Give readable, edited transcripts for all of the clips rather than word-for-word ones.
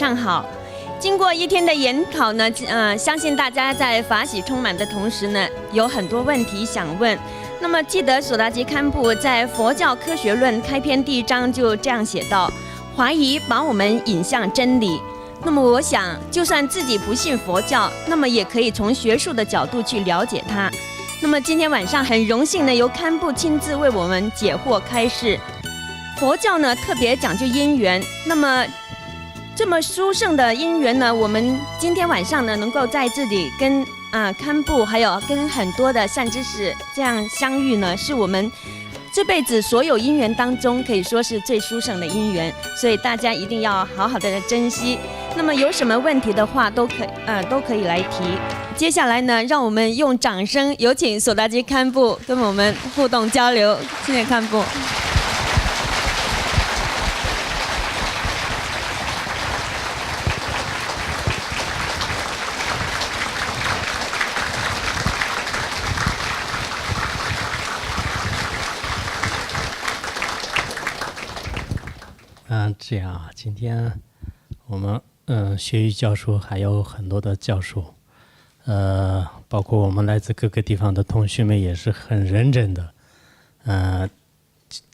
上好。经过一天的研讨呢，相信大家在法喜充满的同时呢，有很多问题想问。那么记得索达吉堪布在《佛教科学论》开篇第1章就这样写道：怀疑把我们引向真理。那么我想，就算自己不信佛教，那么也可以从学术的角度去了解它。那么今天晚上很荣幸呢，由堪布亲自为我们解惑开示。佛教呢特别讲究因缘，那么这么殊胜的因缘呢，我们今天晚上呢能够在这里跟堪布还有跟很多的善知识这样相遇呢，是我们这辈子所有因缘当中可以说是最殊胜的因缘，所以大家一定要好好的珍惜。那么有什么问题的话都可以来提。接下来呢，让我们用掌声有请索达吉堪布跟我们互动交流。谢谢堪布。这样啊，今天我们学语教书还有很多的教书，包括我们来自各个地方的同学们也是很认真的，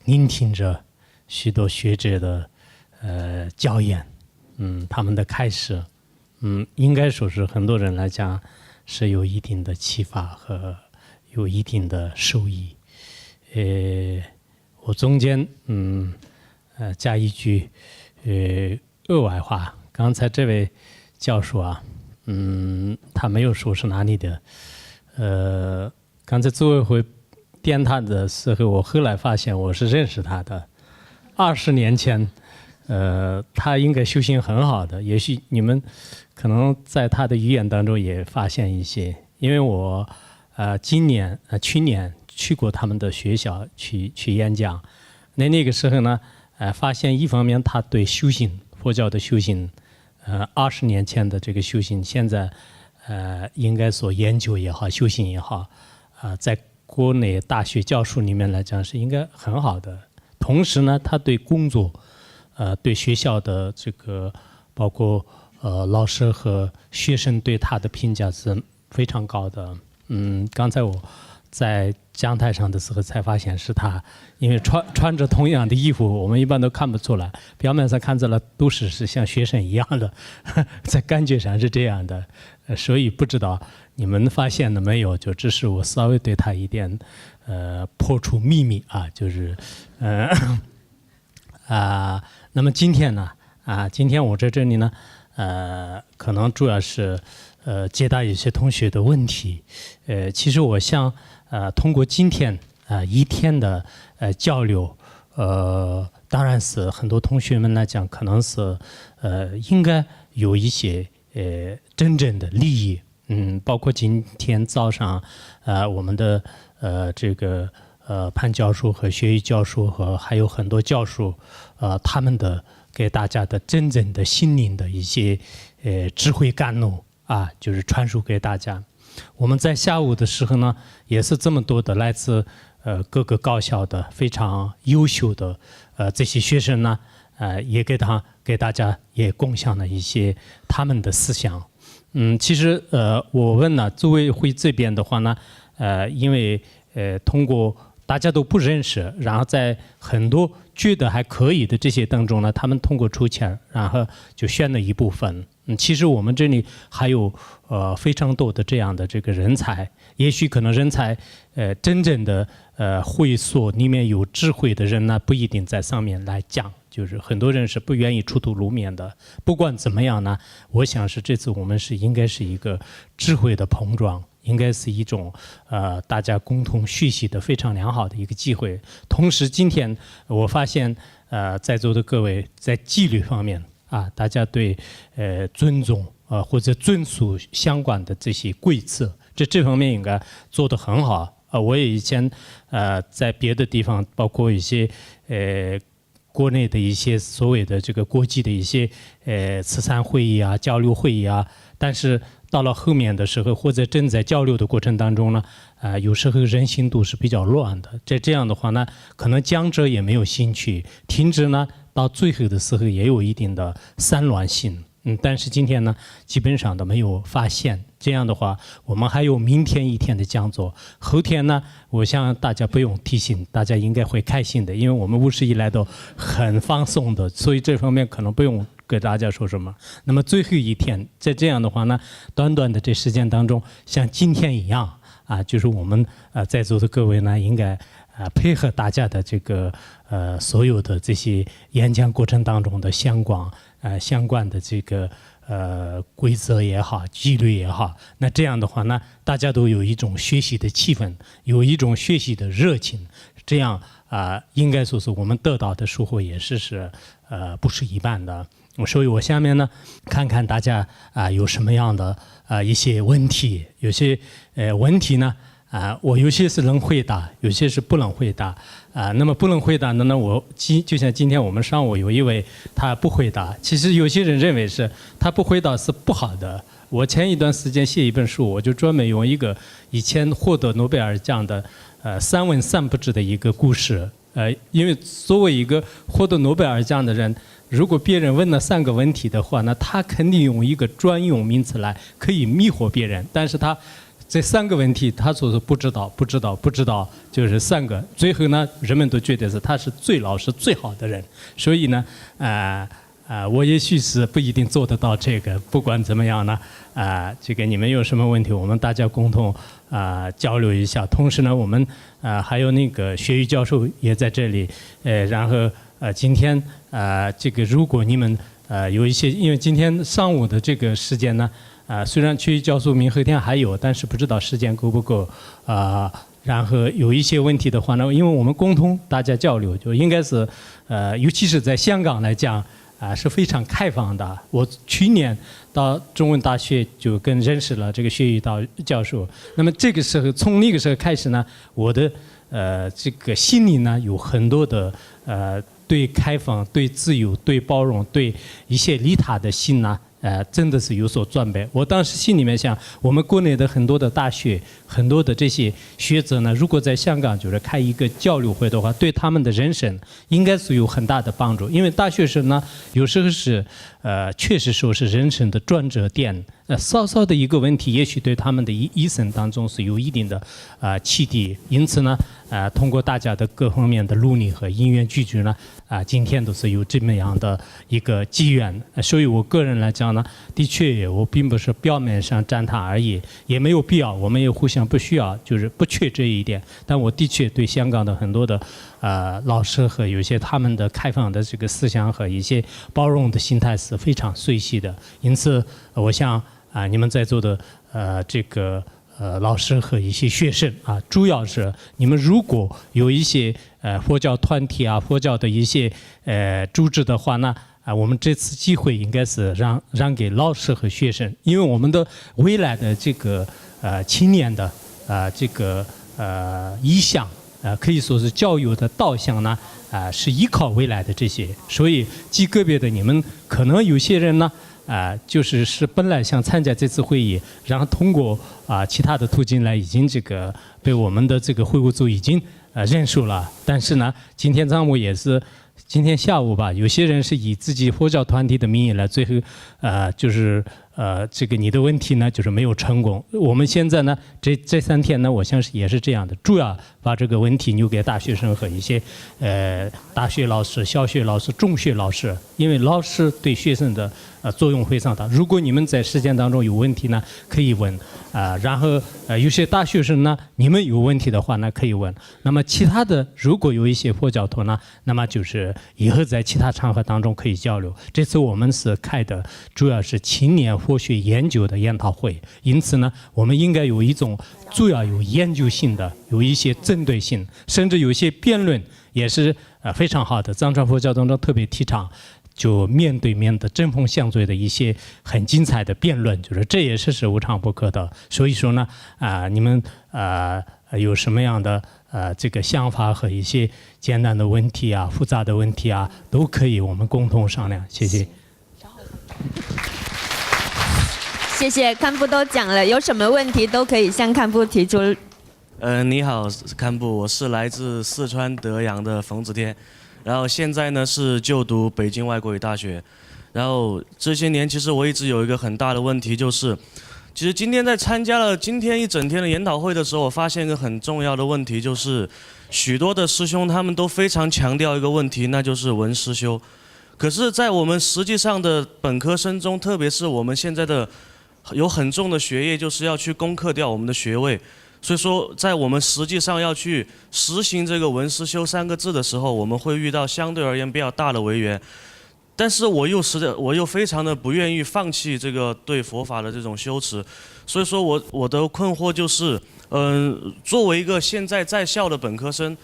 聆听着许多学者的教言，他们的开示，应该说是很多人来讲是有一定的启发和有一定的受益。我中间加一句额外话，刚才这位教授啊，他没有说是哪里的，刚才组委会点他的时候，我后来发现我是认识他的，20年前，他应该修行很好的，也许你们可能在他的语言当中也发现一些，因为我去年去过他们的学校去演讲，那个时候呢。发现一方面他对修行佛教的修行，20年前的这个修行，现在应该说研究也好，修行也好，在国内大学教书里面来讲是应该很好的。同时呢，他对工作，对学校的这个包括老师和学生对他的评价是非常高的。刚才我在讲台上的时候才发现是他，因为穿着同样的衣服，我们一般都看不出来，表面上看着了都是像学生一样的，在感觉上是这样的，所以不知道你们发现了没有？就只是我稍微对他一点破除秘密啊，就是那么今天呢今天我在这里呢可能主要是解答一些同学的问题，其实我想通过今天一天的交流，当然是很多同学们来讲，可能是应该有一些真正的利益，包括今天早上我们的这个潘教授和学语教授和还有很多教授，他们的给大家的真正的心灵的一些智慧感悟就是传输给大家。我们在下午的时候呢，也是这么多的来自各个高校的非常优秀的这些学生呢，也给大家也共享了一些他们的思想。其实我问了组委会这边的话呢，因为通过大家都不认识，然后在很多觉得还可以的这些当中呢，他们通过抽签，然后就选了一部分。其实我们这里还有非常多的这样的这个人才，也许可能人才真正的会所里面有智慧的人呢，不一定在上面来讲，就是很多人是不愿意出头露面的。不管怎么样呢，我想是这次我们应该是一个智慧的碰撞，应该是一种大家共同学习的非常良好的一个机会。同时今天我发现在座的各位在纪律方面大家对尊重或者遵守相关的这些规则，这方面应该做得很好。我也以前在别的地方，包括一些国内的一些所谓的这个国际的一些慈善会议交流会议但是到了后面的时候，或者正在交流的过程当中呢，有时候人心度是比较乱的。这样的话呢，可能讲者也没有兴趣，听者呢到最后的时候也有一定的散乱性。但是今天呢，基本上都没有发现。这样的话，我们还有明天一天的讲座，后天呢，我想大家不用提醒，大家应该会开心的，因为我们50以来都很放松的，所以这方面可能不用给大家说什么。那么最后一天，在这样的话呢，短短的这时间当中，像今天一样就是我们在座的各位呢，应该配合大家的这个所有的这些演讲过程当中的相关的这个规则也好，纪律也好，那这样的话呢，大家都有一种学习的气氛，有一种学习的热情，这样应该说是我们得到的收获也是不是一般的。所以我下面呢，看看大家有什么样的一些问题，有些问题呢。我有些是能回答，有些是不能回答。那么不能回答的呢，就像今天我们上午有一位他不回答，其实有些人认为是他不回答是不好的。我前一段时间写一本书，我就专门用一个以前获得诺贝尔奖的3问3不知的一个故事。因为作为一个获得诺贝尔奖的人，如果别人问了3个问题的话，那他肯定用一个专用名词来可以迷惑别人，但是他这3个问题，他说是不知道，就是3个。最后呢，人们都觉得是他是最老实、最好的人。所以呢，我也许是不一定做得到这个。不管怎么样呢，这个你们有什么问题，我们大家共同交流一下。同时呢，我们还有那个薛宇教授也在这里。然后今天这个如果你们有一些，因为今天上午的这个时间呢。虽然区域教授明后天还有，但是不知道时间够不够然后有一些问题的话呢，因为我们共同大家交流，就应该是尤其是在香港来讲是非常开放的。我去年到中文大学就认识了这个薛宇教授，那么这个时候从那个时候开始呢，我的这个心里呢有很多的对开放、对自由、对包容、对一些利他的心呢。真的是有所转变。我当时心里面想，我们国内的很多的大学、很多的这些学者呢，如果在香港就是开一个交流会的话，对他们的人生应该是有很大的帮助。因为大学生呢，有时候是确实说是人生的转折点。稍稍的一个问题，也许对他们的一生当中是有一定的启迪。因此呢，通过大家的各方面的努力和因缘聚聚呢，今天都是有这么样的一个机缘。所以我个人来讲呢，的确我并不是表面上赞他而已，也没有必要，我们也互相不需要，就是不缺这一点。但我的确对香港的很多的老师和有些他们的开放的这个思想和一些包容的心态是非常熟悉的。因此，我想你们在座的这个老师和一些学生主要是你们如果有一些佛教团体佛教的一些组织的话呢，我们这次机会应该是让给老师和学生，因为我们的未来的这个青年的这个意向可以说是教育的导向呢是依靠未来的这些，所以极个别的你们可能有些人呢。就是本来想参加这次会议，然后通过其他的途径来，已经这个被我们的这个会务组已经认输了。但是呢，今天上午也是，今天下午吧，有些人是以自己佛教团体的名义来，最后就是这个你的问题呢就是没有成功。我们现在呢这3天呢，我相信也是这样的，主要把这个问题留给大学生和一些大学老师、小学老师、中学老师，因为老师对学生的作用非常大。如果你们在实践当中有问题呢，可以问然后有些大学生呢，你们有问题的话呢可以问。那么其他的如果有一些佛教徒呢，那么就是以后在其他场合当中可以交流。这次我们是开的主要是青年佛学研究的研讨会，因此呢，我们应该有一种主要有研究性的，有一些针对性，甚至有一些辩论也是非常好的。藏传佛教当中特别提倡就面对面的针锋相对的一些很精彩的辩论，就是这也是无常不可的。所以说呢，你们有什么样的这个想法和一些简单的问题复杂的问题都可以我们共同商量。谢谢。谢谢，堪布都讲了，有什么问题都可以向堪布提出。你好，堪布，我是来自四川德阳的冯子天，然后现在呢是就读北京外国语大学。然后这些年，其实我一直有一个很大的问题，就是其实今天在参加了今天一整天的研讨会的时候，我发现一个很重要的问题，就是许多的师兄他们都非常强调一个问题，那就是文思修。可是，在我们实际上的本科生中，特别是我们现在的有很重的学业，就是要去攻克掉我们的学位。所以说，在我们实际上要去实行这个文思修3个字的时候，我们会遇到相对而言比较大的违缘。但是我又非常的不愿意放弃这个对佛法的这种修持，所以说我的困惑就是，作为一个现在在校的本科生。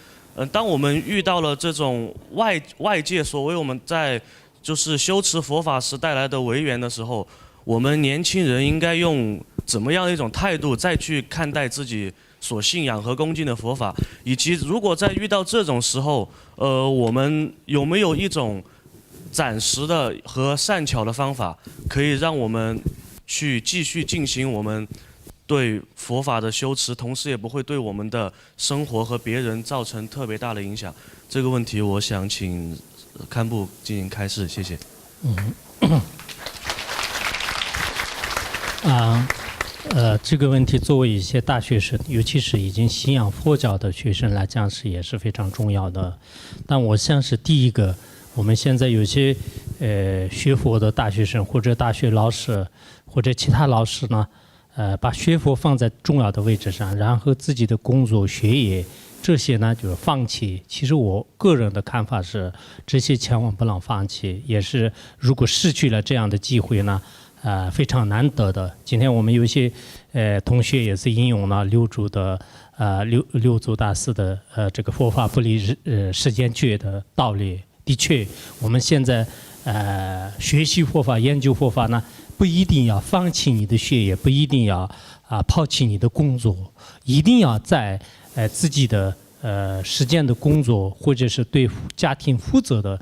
当我们遇到了这种外界所谓我们在就是修持佛法时带来的违缘的时候，我们年轻人应该用怎么样的一种态度再去看待自己所信仰和恭敬的佛法，以及如果在遇到这种时候，我们有没有一种暂时的和善巧的方法，可以让我们去继续进行我们对佛法的修持，同时也不会对我们的生活和别人造成特别大的影响。这个问题，我想请堪布进行开示，谢谢。这个问题作为一些大学生，尤其是已经信仰佛教的学生来讲也是非常重要的。但我想是第一个，我们现在有些学佛的大学生或者大学老师或者其他老师呢，把学佛放在重要的位置上，然后自己的工作、学业这些呢就是放弃。其实我个人的看法是，这些千万不能放弃，也是如果失去了这样的机会呢，非常难得的。今天我们有一些同学也是引用了六祖大师的这个佛法不离世间觉的道理。的确，我们现在学习佛法、研究佛法呢，不一定要放弃你的学业，不一定要抛弃你的工作，一定要在自己的实践的工作或者是对家庭负责的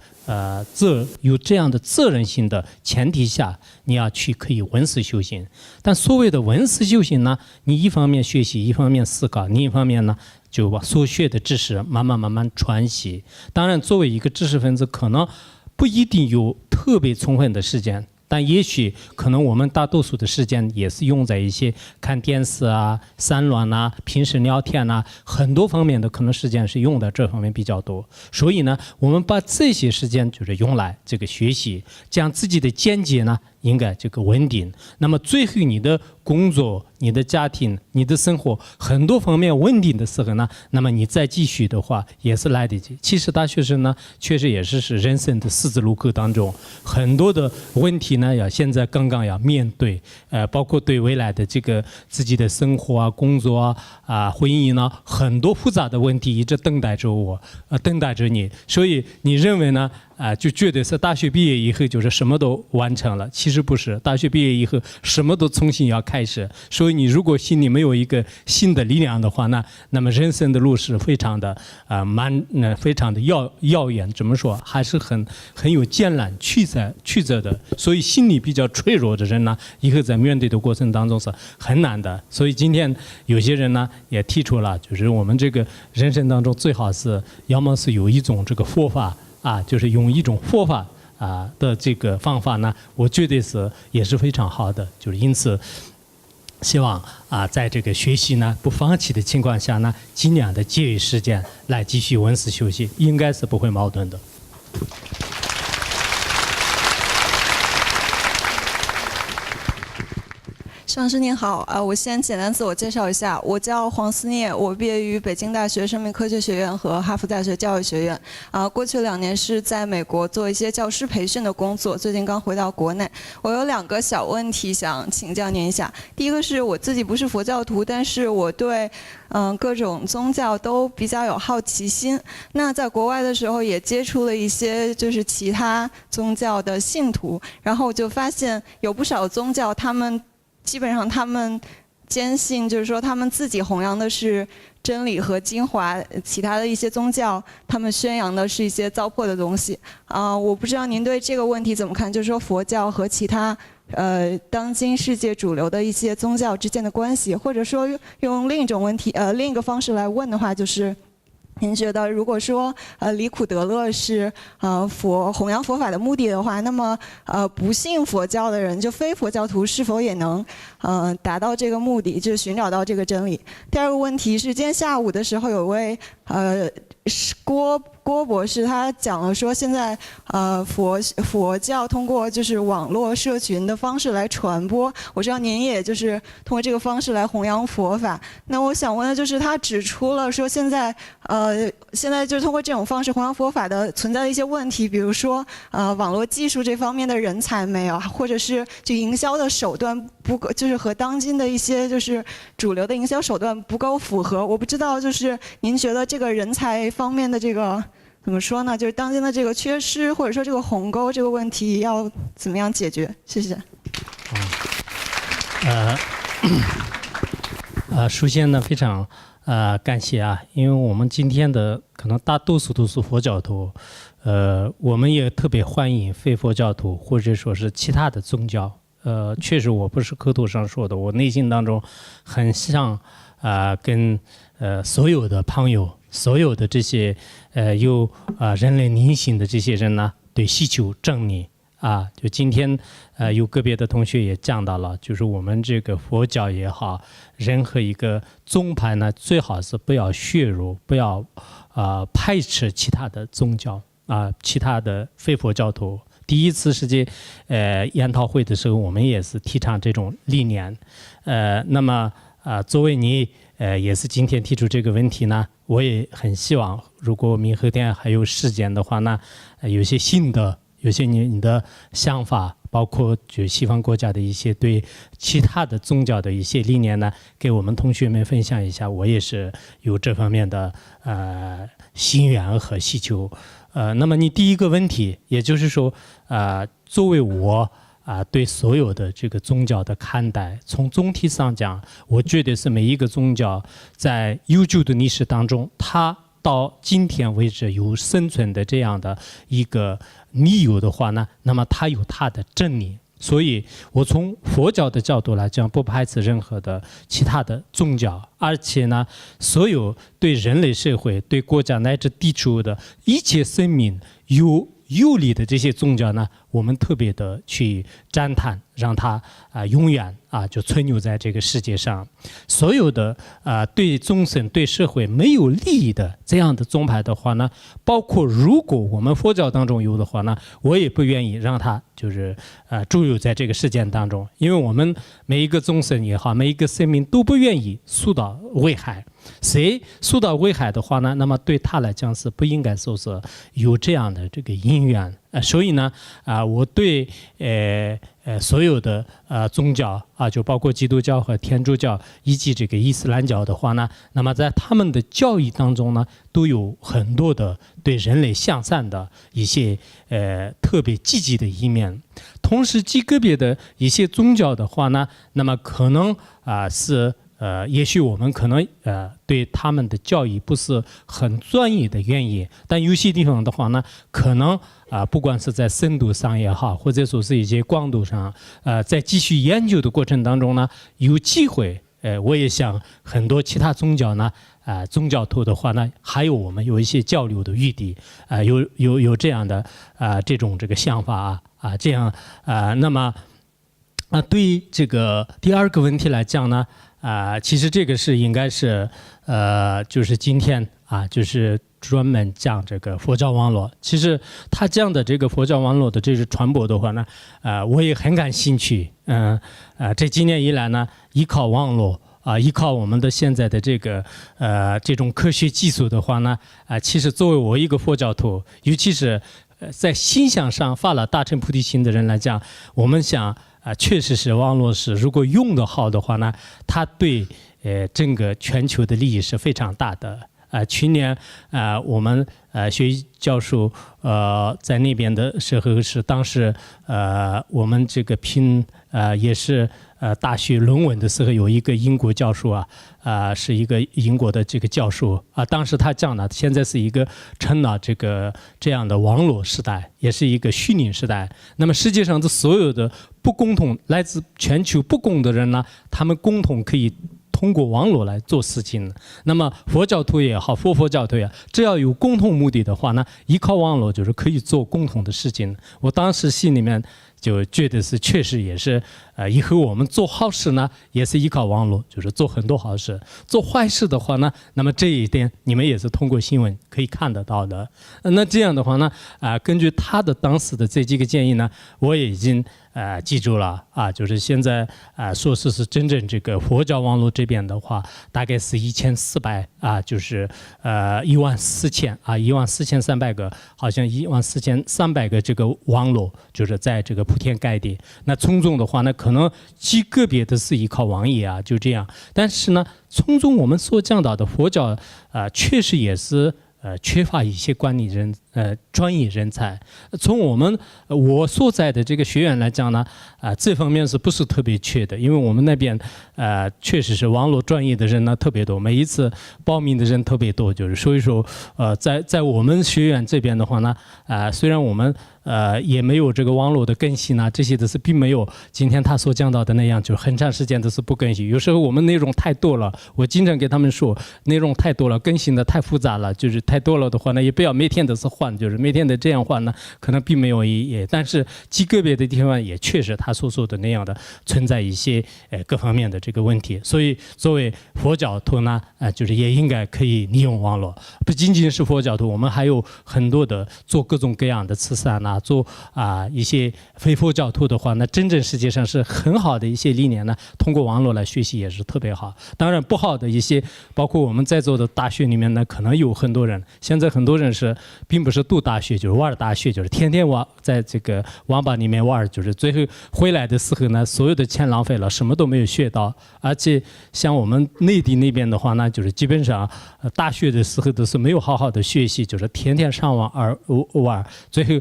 有这样的责任心的前提下，你要去可以闻思修行。但所谓的闻思修行呢，你一方面学习，一方面思考，另一方面呢，就把所学的知识慢慢传习。当然，作为一个知识分子，可能不一定有特别充分的时间。但也许可能我们大多数的时间也是用在一些看电视啊、散乱啊、平时聊天啊，很多方面的可能时间是用在这方面比较多。所以呢，我们把这些时间就是用来这个学习，将自己的见解呢应该这个稳定。那么最后你的工作、你的家庭、你的生活很多方面稳定的时候呢，那么你再继续的话也是来得及。其实大学生呢，确实也是人生的十字路口当中很多的问题呢，现在刚刚要面对，包括对未来的这个自己的生活啊、工作啊、婚姻呢，很多复杂的问题一直等待着我，等待着你。所以你认为呢？就觉得是大学毕业以后就是什么都完成了，其实不是。大学毕业以后什么都重新要开始。所以你如果心里没有一个新的力量的话呢，那么人生的路是非常的非常的遥远。怎么说？还是很有艰难曲折的。所以心理比较脆弱的人呢，以后在面对的过程当中是很难的。所以今天有些人呢也提出了，就是我们这个人生当中最好是要么是有一种这个佛法。就是用一种佛法的这个方法呢，我觉得也是非常好的。就是因此，希望在这个学习呢不放弃的情况下呢，尽量的节约时间来继续闻思修习，应该是不会矛盾的。上师您好，我先简单自我介绍一下，我叫黄思聂，我毕业于北京大学生命科学学院和哈佛大学教育学院。过去2年是在美国做一些教师培训的工作，最近刚回到国内。我有2个小问题想请教您一下。第一个是我自己不是佛教徒，但是我对各种宗教都比较有好奇心。那在国外的时候也接触了一些就是其他宗教的信徒，然后我就发现有不少宗教基本上他们坚信，就是说他们自己弘扬的是真理和精华，其他的一些宗教他们宣扬的是一些糟粕的东西。我不知道您对这个问题怎么看？就是说佛教和其他当今世界主流的一些宗教之间的关系，或者说用另一种问题另一个方式来问的话，就是您觉得，如果说离苦得乐是弘扬佛法的目的的话，那么不信佛教的人，就非佛教徒是否也能达到这个目的，就是寻找到这个真理？第二个问题是，今天下午的时候有位郭博士他讲了说，现在佛教通过就是网络社群的方式来传播，我知道您也就是通过这个方式来弘扬佛法。那我想问的就是，他指出了说现在就是通过这种方式弘扬佛法的存在的一些问题，比如说网络技术这方面的人才没有，或者是这营销的手段不够，就是和当今的一些就是主流的营销手段不够符合。我不知道就是您觉得这个人才方面的这个怎么说呢？就是当今的这个缺失，或者说这个鸿沟这个问题要怎么样解决？谢谢。首先呢，非常感谢啊，因为我们今天的可能大多数都是佛教徒，我们也特别欢迎非佛教徒或者说是其他的宗教。确实我不是口头上说的，我内心当中很想跟所有的朋友，所有的这些有人类灵性的这些人呢，对祈求正念啊。就今天有个别的同学也讲到了，就是我们这个佛教也好，任何一个宗派呢，最好是不要削弱，不要排斥其他的宗教其他的非佛教徒。第一次世界研讨会的时候，我们也是提倡这种理念。那么作为你也是今天提出这个问题呢，我也很希望，如果明后天还有时间的话呢，有些新的，有些你的想法，包括就西方国家的一些对其他的宗教的一些理念呢，给我们同学们分享一下。我也是有这方面的心愿和需求。那么你第一个问题，也就是说，作为我对所有的这个宗教的看待，从总体上讲，我觉得是每一个宗教在悠久的历史当中，它到今天为止有生存的这样的一个理由的话呢，那么它有它的真理。所以我从佛教的角度来讲，不排斥任何的其他的宗教，而且呢，所有对人类社会、对国家乃至地球的一切生命有利的这些宗教呢，我们特别的去赞叹，让它永远就存留在这个世界上。所有的对众生、对社会没有利益的这样的宗派的话呢，包括如果我们佛教当中有的话呢，我也不愿意让它就是驻留在这个世界当中，因为我们每一个众生也好，每一个生命都不愿意受到危害。谁受到危害的话呢，那么对他来讲是不应该说是有这样的这个因缘。所以呢，我对所有的宗教就包括基督教和天主教以及这个伊斯兰教的话呢，那么在他们的教义当中呢，都有很多的对人类向善的一些特别积极的一面。同时极个别的一些宗教的话呢，那么可能是也许我们可能对他们的教育不是很专业的原因，但有些地方的话呢，可能不管是在深度上也好，或者说是一些广度上，在继续研究的过程当中呢，有机会，我也想很多其他宗教呢，宗教徒的话呢，还有我们有一些交流的余地，有这样的这个想法这样那么对于这个第二个问题来讲呢。其实这个是应该是就是今天就是专门讲这个佛教网络。其实他讲的这个佛教网络的这个传播的话呢，我也很感兴趣。这几年以来呢，依靠网络依靠我们的现在的这种科学技术的话呢，其实作为我一个佛教徒，尤其是在心想上发了大乘菩提心的人来讲，我们想。确实是网络是，如果用得好的话呢，它对整个全球的利益是非常大的。去年我们学习教授在那边的时候是当时我们这个也是大学论文的时候，有一个英国教授是一个英国的这个教授当时他讲了，现在是一个成了这样的网络时代，也是一个虚拟时代。那么世界上的所有的不共同来自全球不共的人呢，他们共同可以通过网络来做事情的。那么佛教徒也好，佛教徒也好，只要有共同目的的话呢，依靠网络就是可以做共同的事情。我当时心里面就觉得是确实也是，以后我们做好事呢，也是依靠网络，就是做很多好事。做坏事的话呢，那么这一点你们也是通过新闻可以看得到的。那这样的话呢，根据他的当时的这几个建议呢，我也已经记住了啊，就是现在说是真正这个佛教网络这边的话，大概是1400啊，就是14300个，好像14300个这个网络，就是在这个铺天盖地。那从中的话呢，可能极个别的是依靠网页啊，就这样。但是呢，从中我们所讲到的佛教确实也是缺乏一些管理人专业人才。从我所在的这个学院来讲呢，这方面是不是特别缺的？因为我们那边确实是网络专业的人呢特别多，每一次报名的人特别多，就是所以说在我们学院这边的话呢，虽然我们也没有这个网络的更新啊，这些都是并没有今天他所讲到的那样，就是很长时间都是不更新。有时候我们内容太多了，我经常给他们说，内容太多了，更新的太复杂了，就是太多了的话呢，也不要每天都是换，就是每天的这样换呢，可能并没有意义。但是极个别的地方也确实他所说的那样的存在一些各方面的这个问题。所以作为佛教徒呢，就是也应该可以利用网络。不仅仅是佛教徒，我们还有很多的做各种各样的慈善啊，做一些非佛教徒的话，那真正世界上是很好的一些理念呢，通过网络来学习也是特别好。当然不好的一些，包括我们在座的大学里面呢，可能有很多人，现在很多人是并不是读大学，就是玩大学，就是天天在这个网吧里面玩，就是最后回来的时候呢，所有的钱浪费了，什么都没有学到。而且像我们内地那边的话呢，就是基本上大学的时候都是没有好好的学习，就是天天上网玩，最后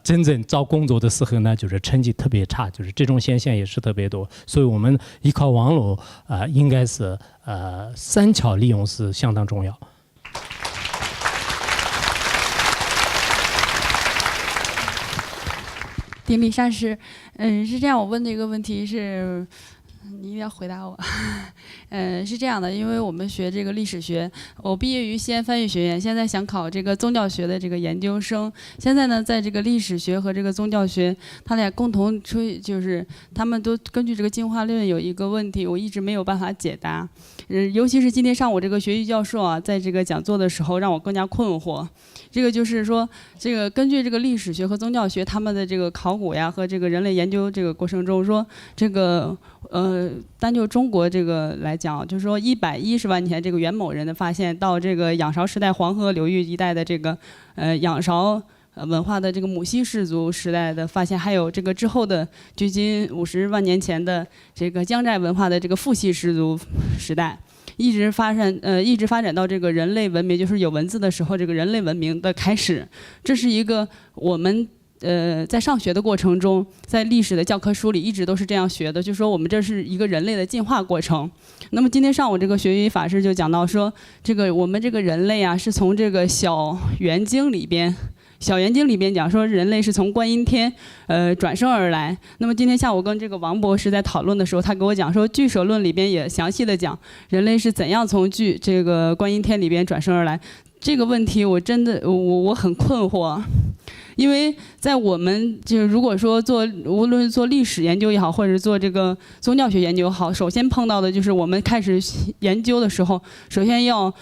真正找工作的时候呢，就是成绩特别差，就是这种现象也是特别多。所以我们依靠网络应该是三巧利用是相当重要。顶礼上师，是这样，我问的一个问题是，你一定要回答我。是这样的，因为我们学这个历史学，我毕业于西安翻译学院，现在想考这个宗教学的这个研究生。现在呢，在这个历史学和这个宗教学，他俩共同就是他们都根据这个进化论有一个问题，我一直没有办法解答。尤其是今天上午这个学习教授啊，在这个讲座的时候，让我更加困惑。这个就是说，这个根据这个历史学和宗教学他们的这个考古呀和这个人类研究这个过程中，说这个单就中国这个来讲，就是说110万年前这个元谋人的发现，到这个仰韶时代黄河流域一带的这个仰韶文化的这个母系氏族时代的发现，还有这个之后的距今50万年前的这个姜寨文化的这个父系氏族时代。一直发展到这个人类文明，就是有文字的时候，这个人类文明的开始。这是一个我们在上学的过程中，在历史的教科书里一直都是这样学的，就是说我们这是一个人类的进化过程。那么今天上午这个学语法师就讲到说，这个我们这个人类啊，是从这个小圆经里边讲说，人类是从观音天转生而来。那么今天下午跟这个王博士在讨论的时候，他给我讲说，俱舍论里边也详细的讲人类是怎样从这个观音天里边转生而来。这个问题我真的我很困惑。因为在我们就是如果说无论做历史研究也好，或者做这个宗教学研究也好，首先碰到的就是我们开始研究的时候，首先要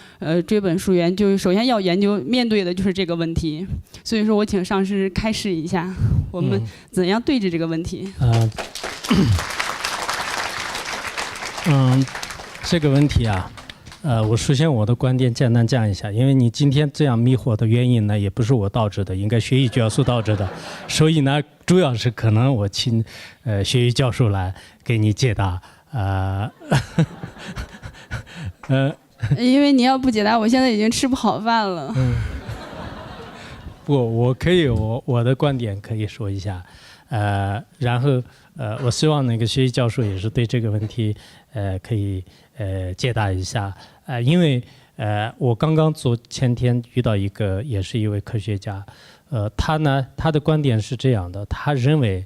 追本溯源，就是首先要研究面对的就是这个问题。所以说我请上师开示一下，我们怎样对峙这个问题。这个问题啊。我首先我的观点简单讲一下，因为你今天这样迷惑的原因呢，也不是我导致的，应该学语教授导致的，所以呢，主要是可能我请学语教授来给你解答。因为你要不解答，我现在已经吃不好饭了。不，我可以我的观点可以说一下，然后我希望那个学语教授也是对这个问题可以解答一下。因为我刚刚前天遇到一个也是一位科学家，他的观点是这样的，他认为，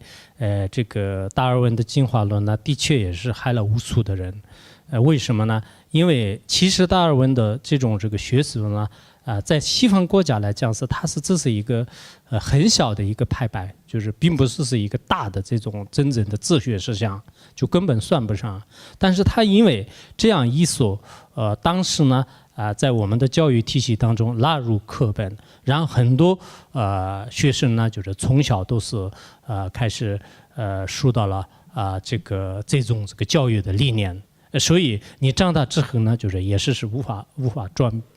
这个达尔文的进化论呢，的确也是害了无数的人。为什么呢？因为其实达尔文的这个学说呢，在西方国家来讲这是一个很小的一个派别，就是并不是一个大的这种真正的哲学思想，就根本算不上。但是他因为这样一所，当时呢，在我们的教育体系当中纳入课本，然后很多学生呢，就是从小都是开始受到了这种教育的理念。所以你长大之后呢，就是也是无法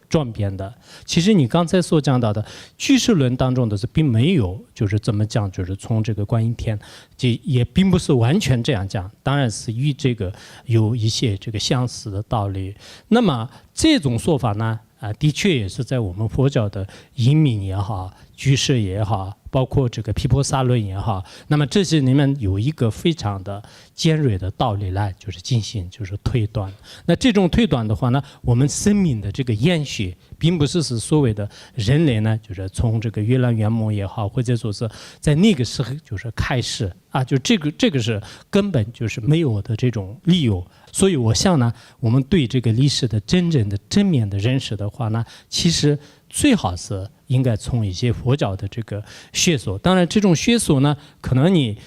转变的。其实你刚才所讲到的居士论当中的是并没有就是怎么讲，就是从这个观音天，也并不是完全这样讲，当然是与这个有一些这个相似的道理。那么这种说法呢，的确也是在我们佛教的隐密也好，居士也好，包括这个毗婆沙论也好，那么这些里面有一个非常的尖锐的道理来就是进行就是推断。那这种推断的话呢，我们生命的这个延续并不是所谓的人类呢，就是从这个月亮圆梦也好，或者说是在那个时候就是开始就这个是根本就是没有的这种理由。所以我想呢，我们对这个历史的真正的正面的认识的话呢，其实最好是应该从一些佛教的这个学说。当然这种学说呢，可能你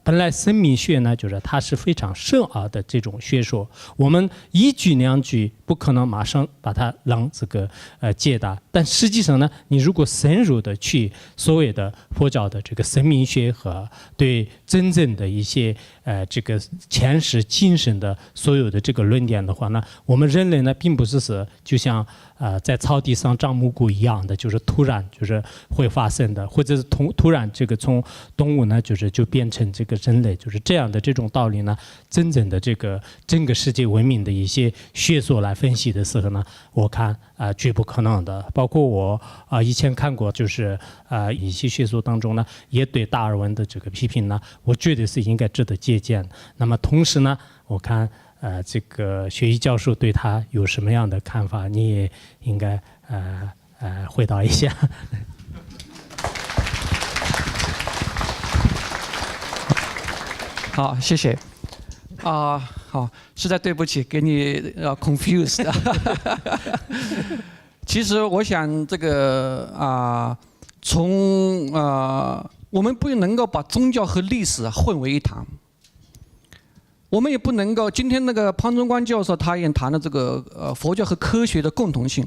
本来生命学呢，就是它是非常深奥的这种学说，我们一句两句不可能马上把它让这个解答。但实际上呢，你如果深入的去所谓的佛教的这个生命学和对真正的一些这个前世今生的所有的这个论点的话呢，我们人类呢并不是就像在草地上长蘑菇一样的，就是突然就是会发生的，或者是突然这个从动物呢就变成这个人类，就是这样的这种道理呢，真正的这个整个世界文明的一些学说来分析的时候呢，我看绝不可能的。包括我以前看过，就是一些学说当中呢，也对达尔文的这个批评呢，我觉得是应该值得借鉴。那么同时呢，我看这个学医教授对他有什么样的看法，你也应该回答一下。好，谢谢。好，实在对不起，给你confused。其实我想这个从我们不能够把宗教和历史混为一谈。我们也不能够，今天那个潘宗光教授他也谈了这个佛教和科学的共同性，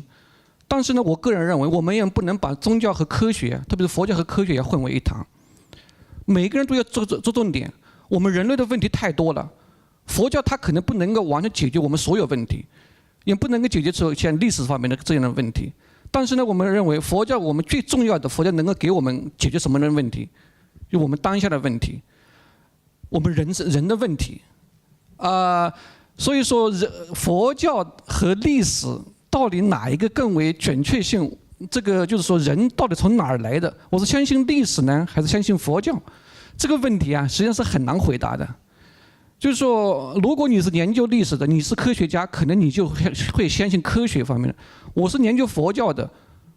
但是呢，我个人认为我们也不能把宗教和科学，特别是佛教和科学也混为一谈。每个人都要做重点。我们人类的问题太多了，佛教它可能不能够完全解决我们所有问题，也不能够解决出像历史方面的这样的问题。但是呢，我们认为佛教我们最重要的，佛教能够给我们解决什么样的问题？就我们当下的问题，我们人的问题。所以说佛教和历史到底哪一个更为准确性？这个就是说人到底从哪儿来的？我是相信历史呢，还是相信佛教？这个问题实际上是很难回答的。就是说，如果你是研究历史的，你是科学家，可能你就会相信科学方面的。我是研究佛教的，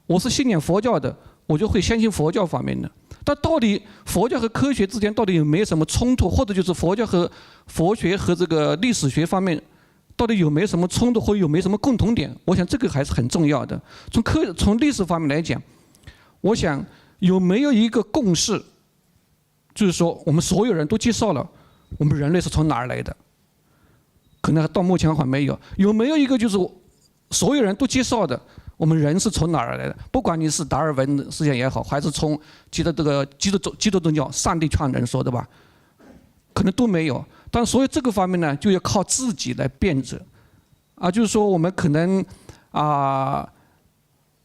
我是信仰佛教的，我就会相信佛教方面的。但到底佛教和科学之间到底有没有什么冲突，或者就是佛教和佛学和这个历史学方面到底有没有什么冲突，或者有没有什么共同点？我想这个还是很重要的。从历史方面来讲，我想有没有一个共识，就是说我们所有人都介绍了我们人类是从哪儿来的？可能到目前还没有。有没有一个就是所有人都介绍的？我们人是从哪儿来的？不管你是达尔文思想也好，还是从基督宗教上帝创人说的吧，可能都没有。但所以这个方面呢，就要靠自己来辩证。就是说我们可能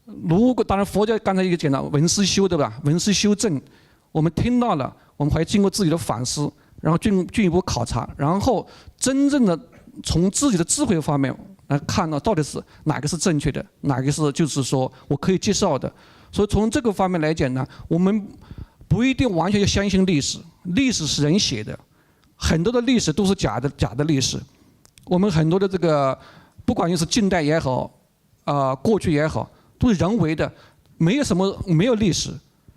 如果当然佛教刚才也讲了闻思修，对吧？闻思修正，我们听到了，我们还经过自己的反思，然后进一步考察，然后真正的从自己的智慧方面来看到到底是哪个是正确的，哪个是就是说我可以接受的。所以从这个方面来讲呢，我们不一定完全要相信历史，历史是人写的，很多的历史都是假的历史。我们很多的这个不管是近代也好，过去也好，都是人为的，没有历史，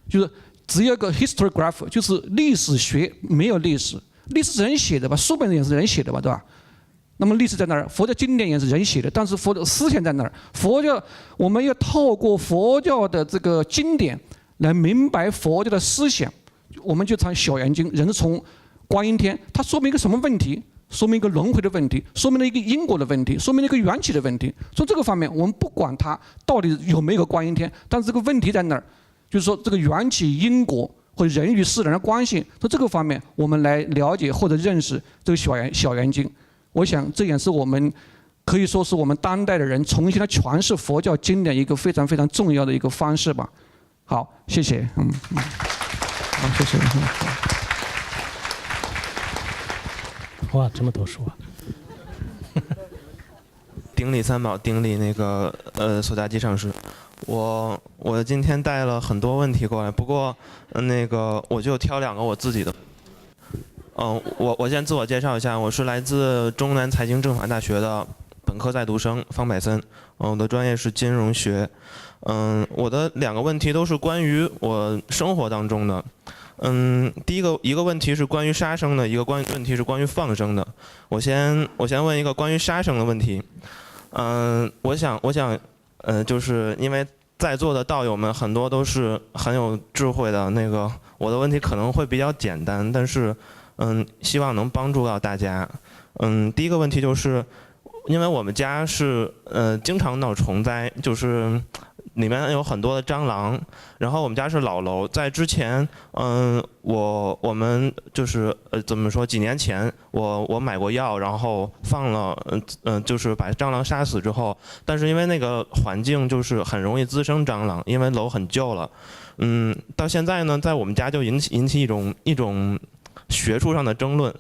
就是只有个 historiograph， 就是历史学没有历史，历史是人写的吧，书本也是人写的吧，对吧？那么历史在那儿，佛教经典也是人写的，但是佛教思想在那儿。佛教我们要透过佛教的这个经典来明白佛教的思想。我们就从《小圆经》，人从观音天，它说明一个什么问题？说明一个轮回的问题，说明了一个因果的问题，说明了一个缘起的问题。从这个方面，我们不管它到底有没有观音天，但是这个问题在那儿，就是说这个缘起因果或者人与自然的关系，从这个方面我们来了解或者认识这个小圆经。我想这也是我们可以说是我们当代的人重新来诠释佛教经典一个非常非常重要的一个方式吧。好，谢谢。好，谢谢。哇，这么多书啊！顶礼三宝，顶礼那个索达基上师。我今天带了很多问题过来，不过那个我就挑2个我自己的。我先自我介绍一下，我是来自中南财经政法大学的本科在读生方百森，我的专业是金融学。我的2个问题都是关于我生活当中的。第一个问题是关于杀生的，一个问题是关于放生的。我先问一个关于杀生的问题。我想就是因为在座的道友们很多都是很有智慧的，那个我的问题可能会比较简单，但是希望能帮助到大家。第一个问题就是，因为我们家是经常闹虫灾，就是里面有很多的蟑螂，然后我们家是老楼，在之前我们就是怎么说，几年前我买过药，然后放了就是把蟑螂杀死之后，但是因为那个环境就是很容易滋生蟑螂，因为楼很旧了，到现在呢，在我们家就引起一种学术上的争论，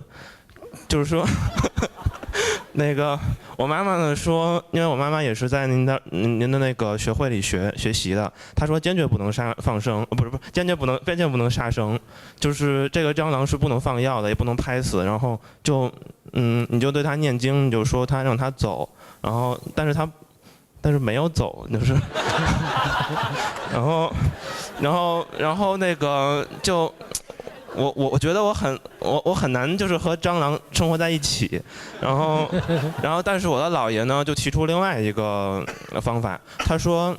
就是说那个我妈妈呢说，因为我妈妈也是在您的那个学会里学习的，她说坚决不能放生，不是坚决不能杀生，就是这个蟑螂是不能放药的，也不能拍死，然后就你就对它念经，你就说它让它走，然后但是没有走，就是然后那个就。我觉得我很难就是和蟑螂生活在一起，然后但是我的姥爷呢就提出另外一个方法，他说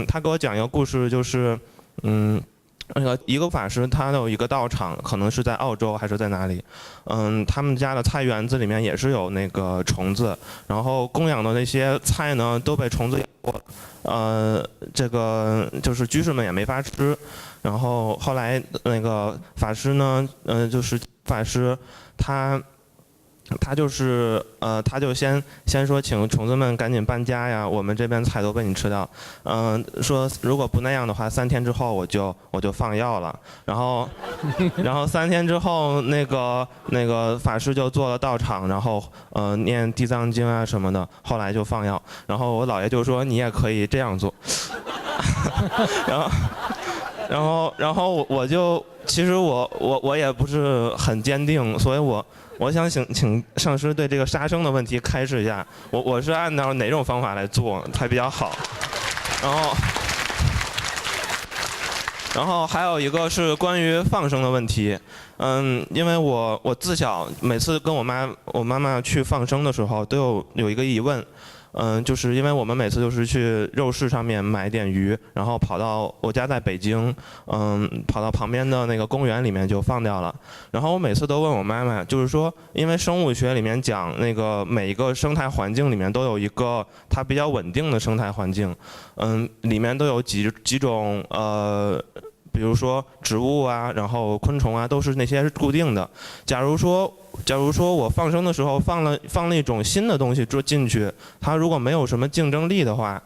他给我讲一个故事，就是那个一个法师他有一个道场，可能是在澳洲还是在哪里，他们家的菜园子里面也是有那个虫子，然后供养的那些菜呢都被虫子咬过了，这个就是居士们也没法吃。然后后来那个法师呢，就是法师他就是他就先说请虫子们赶紧搬家呀，我们这边菜都被你吃掉，说如果不那样的话，3天之后我就放药了，然后3天之后那个法师就做了道场，然后念地藏经啊什么的，后来就放药，然后我姥爷就说你也可以这样做，然后我就其实我也不是很坚定，所以我想请上师对这个杀生的问题开示一下，我是按照哪种方法来做才比较好？然后还有一个是关于放生的问题，因为我自小每次跟我妈妈去放生的时候都有一个疑问。就是因为我们每次就是去肉市上面买点鱼，然后跑到我家在北京，跑到旁边的那个公园里面就放掉了。然后我每次都问我妈妈，就是说，因为生物学里面讲那个每一个生态环境里面都有一个它比较稳定的生态环境，里面都有几种比如说植物啊，然后昆虫啊，都是那些是固定的。假如说我放生的时候放了一种新的东西进去，它如果没有什么竞争力的话，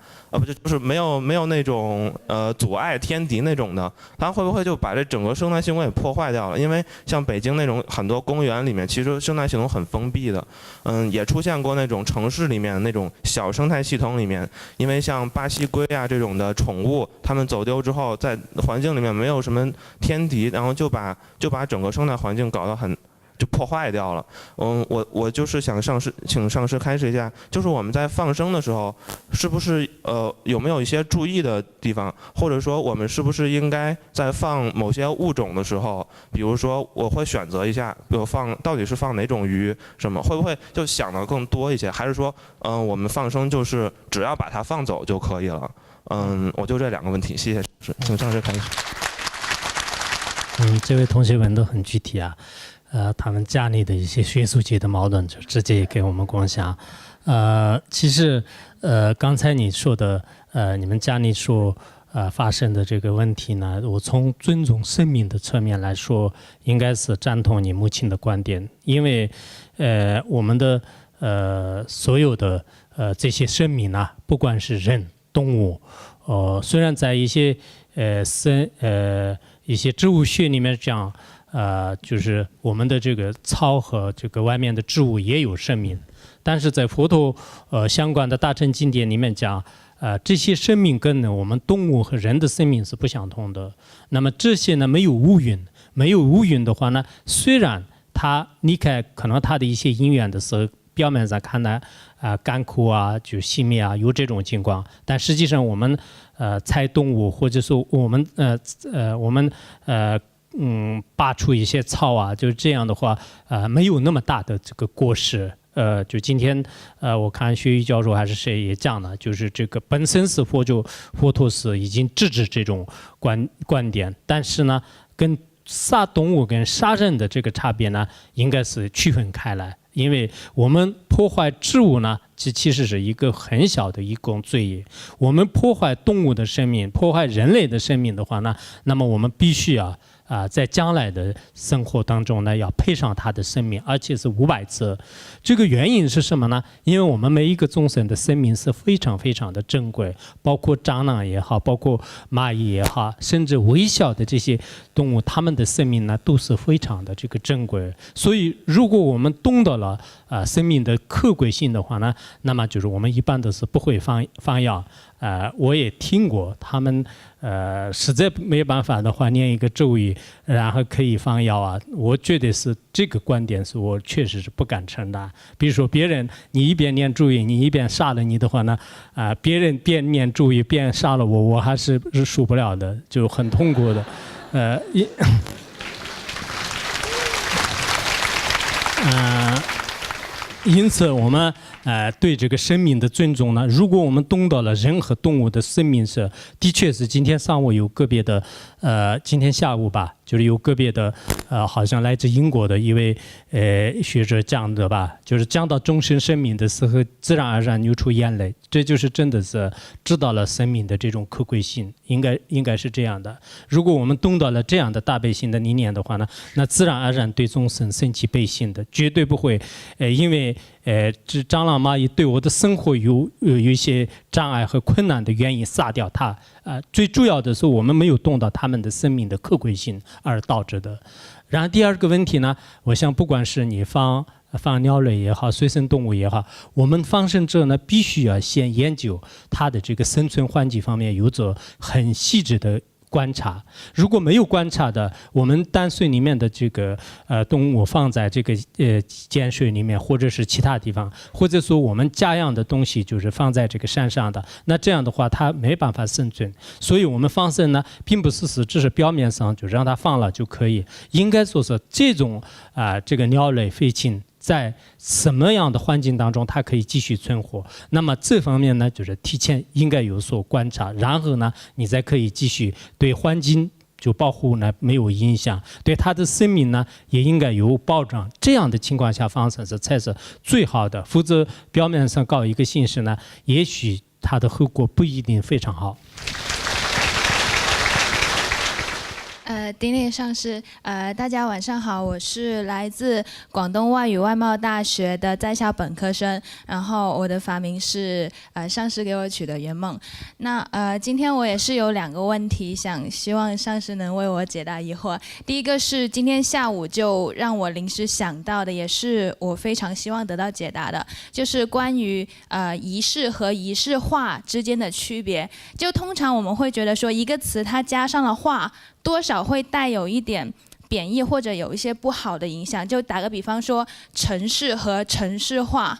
就是没有那种阻碍天敌那种的，它会不会就把这整个生态系统给破坏掉了？因为像北京那种很多公园里面，其实生态系统很封闭的，也出现过那种城市里面那种小生态系统里面，因为像巴西龟啊这种的宠物，它们走丢之后，在环境里面没有什么天敌，然后就把整个生态环境搞得很就破坏掉了。我就是想请上师开示一下，就是我们在放生的时候，是不是有没有一些注意的地方，或者说我们是不是应该在放某些物种的时候，比如说我会选择一下，比如到底是放哪种鱼，什么会不会就想的更多一些，还是说我们放生就是只要把它放走就可以了？我就这2个问题，谢谢，请上师开始。这位同学问得很具体啊，他们家里的一些学术界的矛盾就直接给我们共享。其实刚才你说的你们家里发生的这个问题呢，我从尊重生命的侧面来说，应该是赞同你母亲的观点，因为我们的所有的这些生命啊，不管是人、动物，虽然在一些一些植物学里面讲，就是我们的这个草和这个外面的植物也有生命，但是在佛陀相关的大乘经典里面讲，这些生命跟我们动物和人的生命是不相同的。那么这些呢没有乌云的话呢，虽然它离开可能它的一些因缘的时候，表面上看来干枯啊，就熄灭啊，有这种情况，但实际上我们采动物，或者说我们拔出一些草啊，就是这样的话，没有那么大的这个过失。就今天我看薛瑜教授还是谁也讲了，就是这个本身是佛陀是已经制止这种观点，但是呢，跟杀动物跟杀人的这个差别呢，应该是区分开来。因为我们破坏植物呢，其实是一个很小的一种罪业。我们破坏动物的生命，破坏人类的生命的话呢，那么我们必须在将来的生活当中呢，要赔上他的生命，而且是500次。这个原因是什么呢？因为我们每一个众生的生命是非常非常的珍贵，包括蟑螂也好，包括蚂蚁也好，甚至微小的这些动物，它们的生命呢都是非常的这个珍贵。所以，如果我们懂得了生命的可贵性的话呢，那么就是我们一般都是不会放药。我也听过他们实在没办法的话念一个咒语，然后可以放药啊。我觉得是这个观点是我确实是不敢承担。比如说别人你一边念咒语，你一边杀了你的话呢，别人边念咒语边杀了我，我还是受不了的，就很痛苦的。因此我们对这个生命的尊重呢，如果我们懂得了人和动物的生命是，的确是今天上午有个别的今天下午吧，就是有个别的好像来自英国的一位学者讲的吧，就是讲到终身生命的时候，自然而然流出眼泪，这就是真的是知道了生命的这种可贵性，应该是这样的。如果我们懂得了这样的大悲心的理念的话呢，那自然而然对众生升起悲心的，绝对不会因为这蟑螂蚂蚁对我的生活有一些障碍和困难的原因杀掉它。最主要的是我们没有懂到他们的生命的可贵性而导致的。然后第二个问题呢，我想不管是你放鸟类也好，水生动物也好，我们放生者呢必须要先研究它的这个生存环境方面有着很细致的观察。如果没有观察的，我们淡水里面的这个动物放在这个碱水里面，或者是其他地方，或者说我们家养的东西就是放在这个山上的，那这样的话它没办法生存。所以我们放生呢，并不是只是表面上就让它放了就可以，应该说是这种这个鸟类飞禽在什么样的环境当中它可以继续存活，那么这方面呢就是提前应该有所观察，然后呢你再可以继续对环境就保护呢没有影响，对它的生命呢也应该有保障，这样的情况下放生才是最好的，否则表面上搞一个形式呢，也许它的后果不一定非常好。顶礼上师，大家晚上好，我是来自广东外语外贸大学的在校本科生，然后我的法名是上师给我取的圆梦。那今天我也是有2个问题，希望上师能为我解答疑惑。第一个是今天下午就让我临时想到的，也是我非常希望得到解答的，就是关于仪式和仪式化之间的区别。就通常我们会觉得说一个词它加上了化，多少会带有一点贬义或者有一些不好的影响。就打个比方说，城市和城市化。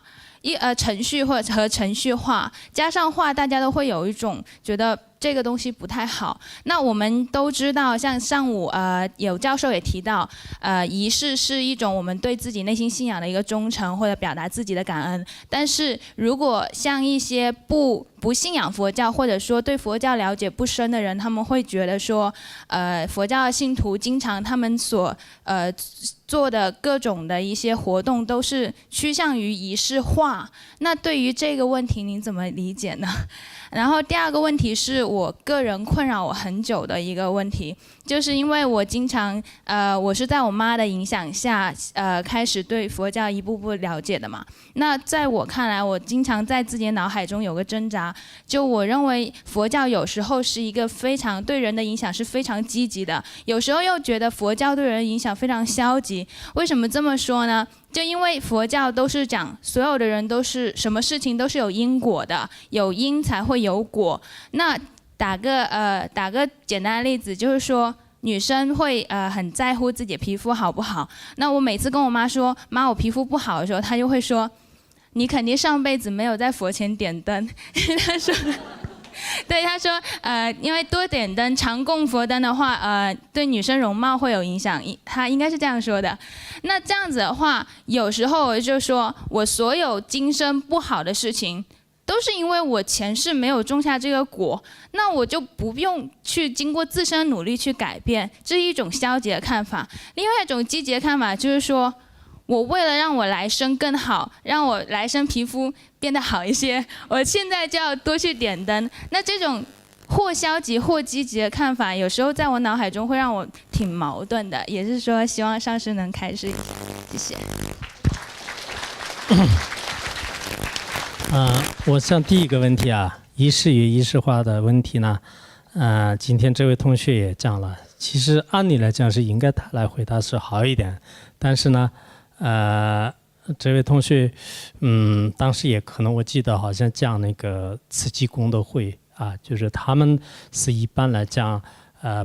程序或者和程序化加上化，大家都会有一种觉得这个东西不太好。那我们都知道，像上午有教授也提到，仪式是一种我们对自己内心信仰的一个忠诚，或者表达自己的感恩。但是如果像一些不信仰佛教，或者说对佛教了解不深的人，他们会觉得说，佛教的信徒经常他们所做的各种的一些活动都是趋向于仪式化。那对于这个问题您怎么理解呢？然后第二个问题是我个人困扰我很久的一个问题，就是因为我经常我是在我妈的影响下开始对佛教一步步了解的嘛。那在我看来，我经常在自己的脑海中有个挣扎，就我认为佛教有时候是一个非常对人的影响是非常积极的，有时候又觉得佛教对人的影响非常消极。为什么这么说呢？就因为佛教都是讲所有的人都是什么事情都是有因果的，有因才会有果。那打个简单的例子，就是说女生会很在乎自己的皮肤好不好。那我每次跟我妈说，妈我皮肤不好的时候，她就会说，你肯定上辈子没有在佛前点灯。她说。对，他说，因为多点灯、常供佛灯的话，对女生容貌会有影响，他应该是这样说的。那这样子的话，有时候我就说，我所有今生不好的事情，都是因为我前世没有种下这个果，那我就不用去经过自身努力去改变，这是一种消极的看法。另外一种积极的看法就是说，我为了让我来生更好，让我来生皮肤变得好一些，我现在就要多去点灯。那这种或消极或积极的看法，有时候在我脑海中会让我挺矛盾的，也是说希望上师能开示一下。谢谢。我想第一个问题啊，仪式与仪式化的问题呢，今天这位同学也讲了，其实按理来讲是应该他来回答是好一点，但是呢。这位同学，当时也可能我记得好像讲那个慈济功德会啊，就是他们是一般来讲，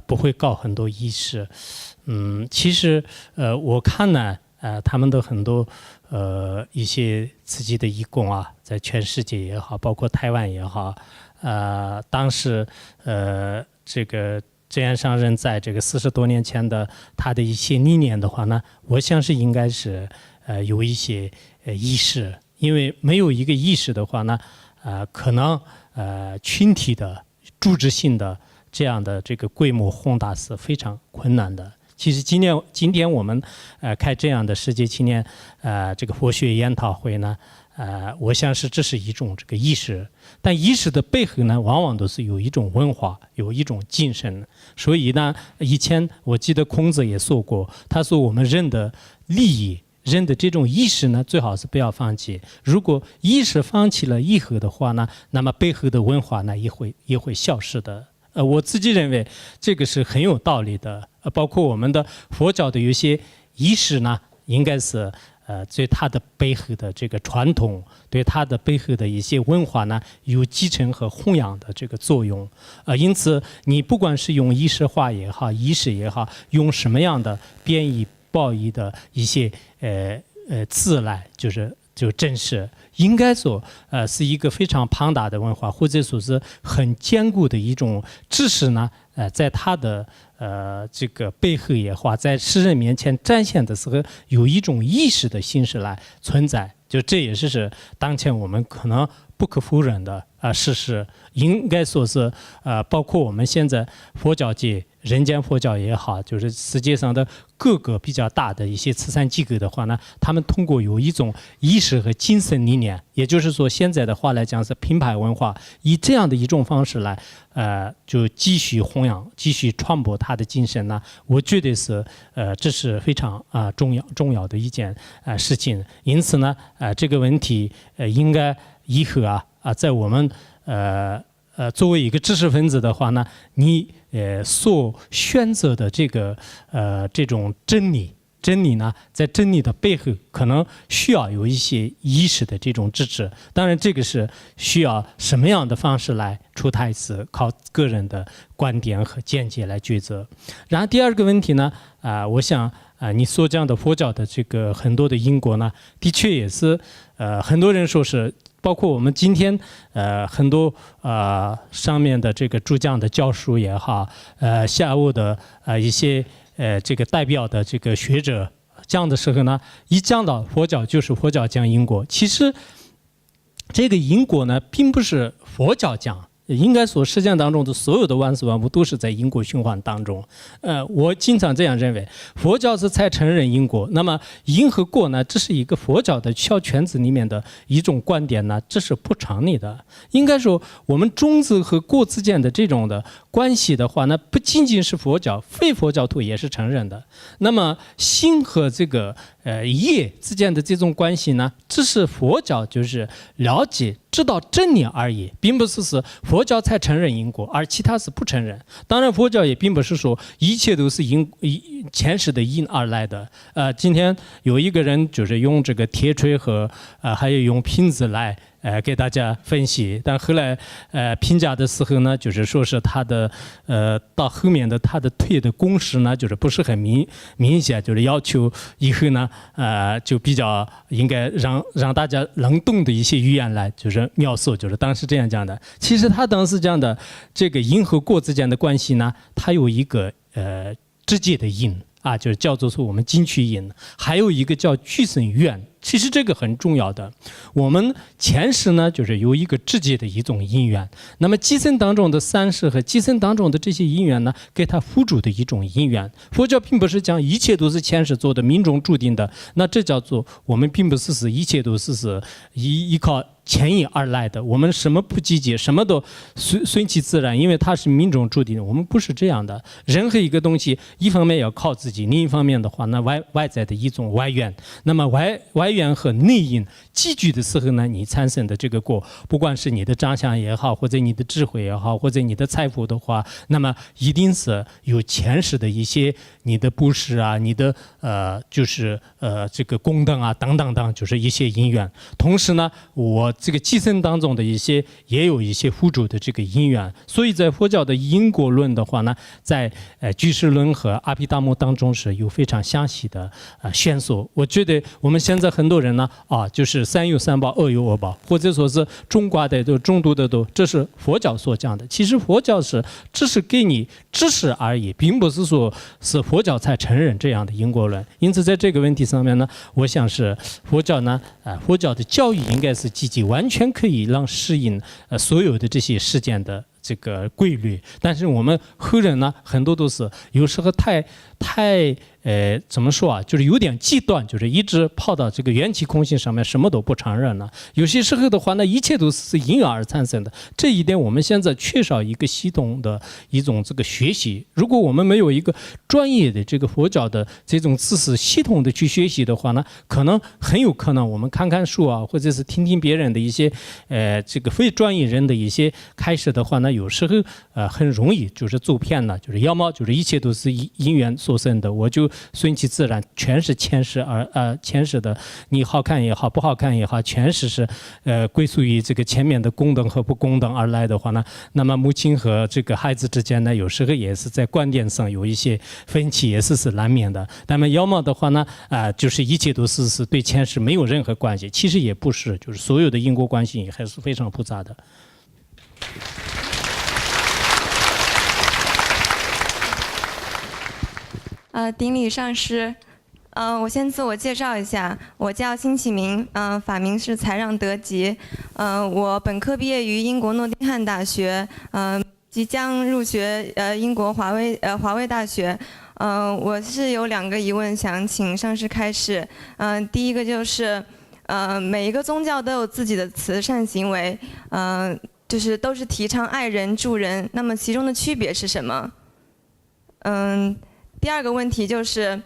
不会搞很多仪式。其实我看呢，他们的很多一些慈济的义工啊，在全世界也好，包括台湾也好，当时这个。真言上人在这个40多年前的他的一些理念的话呢，我想是应该是有一些仪式，因为没有一个仪式的话呢，可能群体的组织性的这样的这个规模宏大是非常困难的。其实今天我们开这样的世界青年这个佛学研讨会呢，我想是这是一种这个仪式，但仪式的背后呢，往往都是有一种文化，有一种精神。所以呢，以前我记得孔子也说过，他说我们人的利益、人的这种意识呢，最好是不要放弃。如果意识放弃了以后的话呢，那么背后的文化呢也会消失的。我自己认为这个是很有道理的。包括我们的佛教的有些仪式呢，应该是对它的背后的这个传统，对它的背后的一些文化呢，有继承和弘扬的这个作用。因此你不管是用仪式化也好，仪式也好，用什么样的编译褒义的一些字来，就正是应该说是一个非常庞大的文化，或者说是很坚固的一种知识呢，在它的这个背后也好，在世人面前展现的时候，有一种意识的形式来存在，就这也是当前我们可能不可否认的事实。应该说是包括我们现在佛教界、人间佛教也好，就是世界上的各个比较大的一些慈善机构的话呢，他们通过有一种意识和精神理念，也就是说现在的话来讲是品牌文化，以这样的一种方式来就继续弘扬、继续传播它的精神呢，我觉得是这是非常重要的一件事情。因此呢，这个问题应该以后在我们作为一个知识分子的话呢，你所选择的这种真理真理呢，在真理的背后可能需要有一些意识的这种支持。当然，这个是需要什么样的方式来出台词，靠个人的观点和见解来抉择。然后第二个问题呢，我想你所讲的佛教的这个很多的因果呢，的确也是很多人说是。包括我们今天很多上面的这个主讲的教授也好，下午的一些这个代表的这个学者讲的时候呢，一讲到佛教就是佛教讲因果。其实这个因果呢，并不是佛教讲。应该说，世界当中的所有的万事万物都是在因果循环当中。我经常这样认为，佛教是才承认因果。那么因和果呢，这是一个佛教的小圈子里面的一种观点呢，这是不成立的。应该说，我们种子和果之间的这种的关系的话呢，不仅仅是佛教，非佛教徒也是承认的。那么心和这个业之间的这种关系呢，这是佛教就是了解。知道真理而已，并不是佛教才承认因果，而其他是不承认。当然，佛教也并不是说一切都是前世的因而来的。今天有一个人就是用这个铁锤和还有用瓶子来给大家分析，但后来评价的时候呢，就是说是他的到后面的他的推的公式呢，就是不是很明显，就是要求以后呢就比较应该让大家能懂的一些语言来就是描述，就是当时这样讲的。其实他当时讲的这个因和果之间的关系呢，它有一个直接的因就是叫做说我们进去因，还有一个叫俱生缘。其实这个很重要的，我们前世呢就是有一个直接的一种因缘，那么今生当中的三世和今生当中的这些因缘呢，给它辅助的一种因缘。佛教并不是讲一切都是前世做的命中注定的，那这叫做我们并不是一切都是依靠前因而来的，我们什么不积极，什么都顺其自然，因为它是命中注定的。我们不是这样的，任何一个东西一方面要靠自己，另一方面的话，那外在的一种外缘，那么外缘和内因积聚的时候呢，你产生的这个果，不管是你的长相也好，或者你的智慧也好，或者你的财富的话，那么一定是有前世的一些你的布施啊，你的就是这个功德啊等等等，就是一些因缘。同时呢，我这个寄生当中的一些也有一些辅助的这个因缘。所以在佛教的因果论的话呢，在居士论和阿毗达摩当中是有非常详细的线索。我觉得我们现在很多人呢就是三有三宝，二有二宝，或者说是中卦的都中度的都，这是佛教所讲的。其实佛教是只是给你知识而已，并不是说是佛教才承认这样的因果论。因此在这个问题上面呢，我想是佛教呢佛教的教育应该是积极，完全可以让适应所有的这些事件的这个规律。但是我们后人呢，很多都是有时候太怎么说就是有点极端，就是一直跑到这个缘起空性上面，什么都不承认了。有些时候的话呢，一切都是因缘而产生的。这一点我们现在缺少一个系统的一种这个学习。如果我们没有一个专业的这个佛教的这种知识系统的去学习的话呢，很有可能我们看看书或者是听听别人的一些这个非专业人的一些开始的话呢，有时候很容易就是走偏了，就是要么就是一切都是因缘所生的，我就顺其自然，全是前世前世的，你好看也好，不好看也好，全是归属于这个前面的功德和不功德而来的话呢，那么母亲和这个孩子之间呢，有时候也是在观点上有一些分歧，也是难免的。那么要么的话呢，就是一切都是对前世没有任何关系，其实也不是，就是所有的因果关系还是非常复杂的。顶礼上师，我先自我介绍一下，我叫辛启明，法名是才让德吉，我本科毕业于英国诺丁汉大学，即将入学英国华威大学，我是有2个疑问想请上师开示，第一个就是每一个宗教都有自己的慈善行为，就是都是提倡爱人助人，那么其中的区别是什么？第2个问题就是，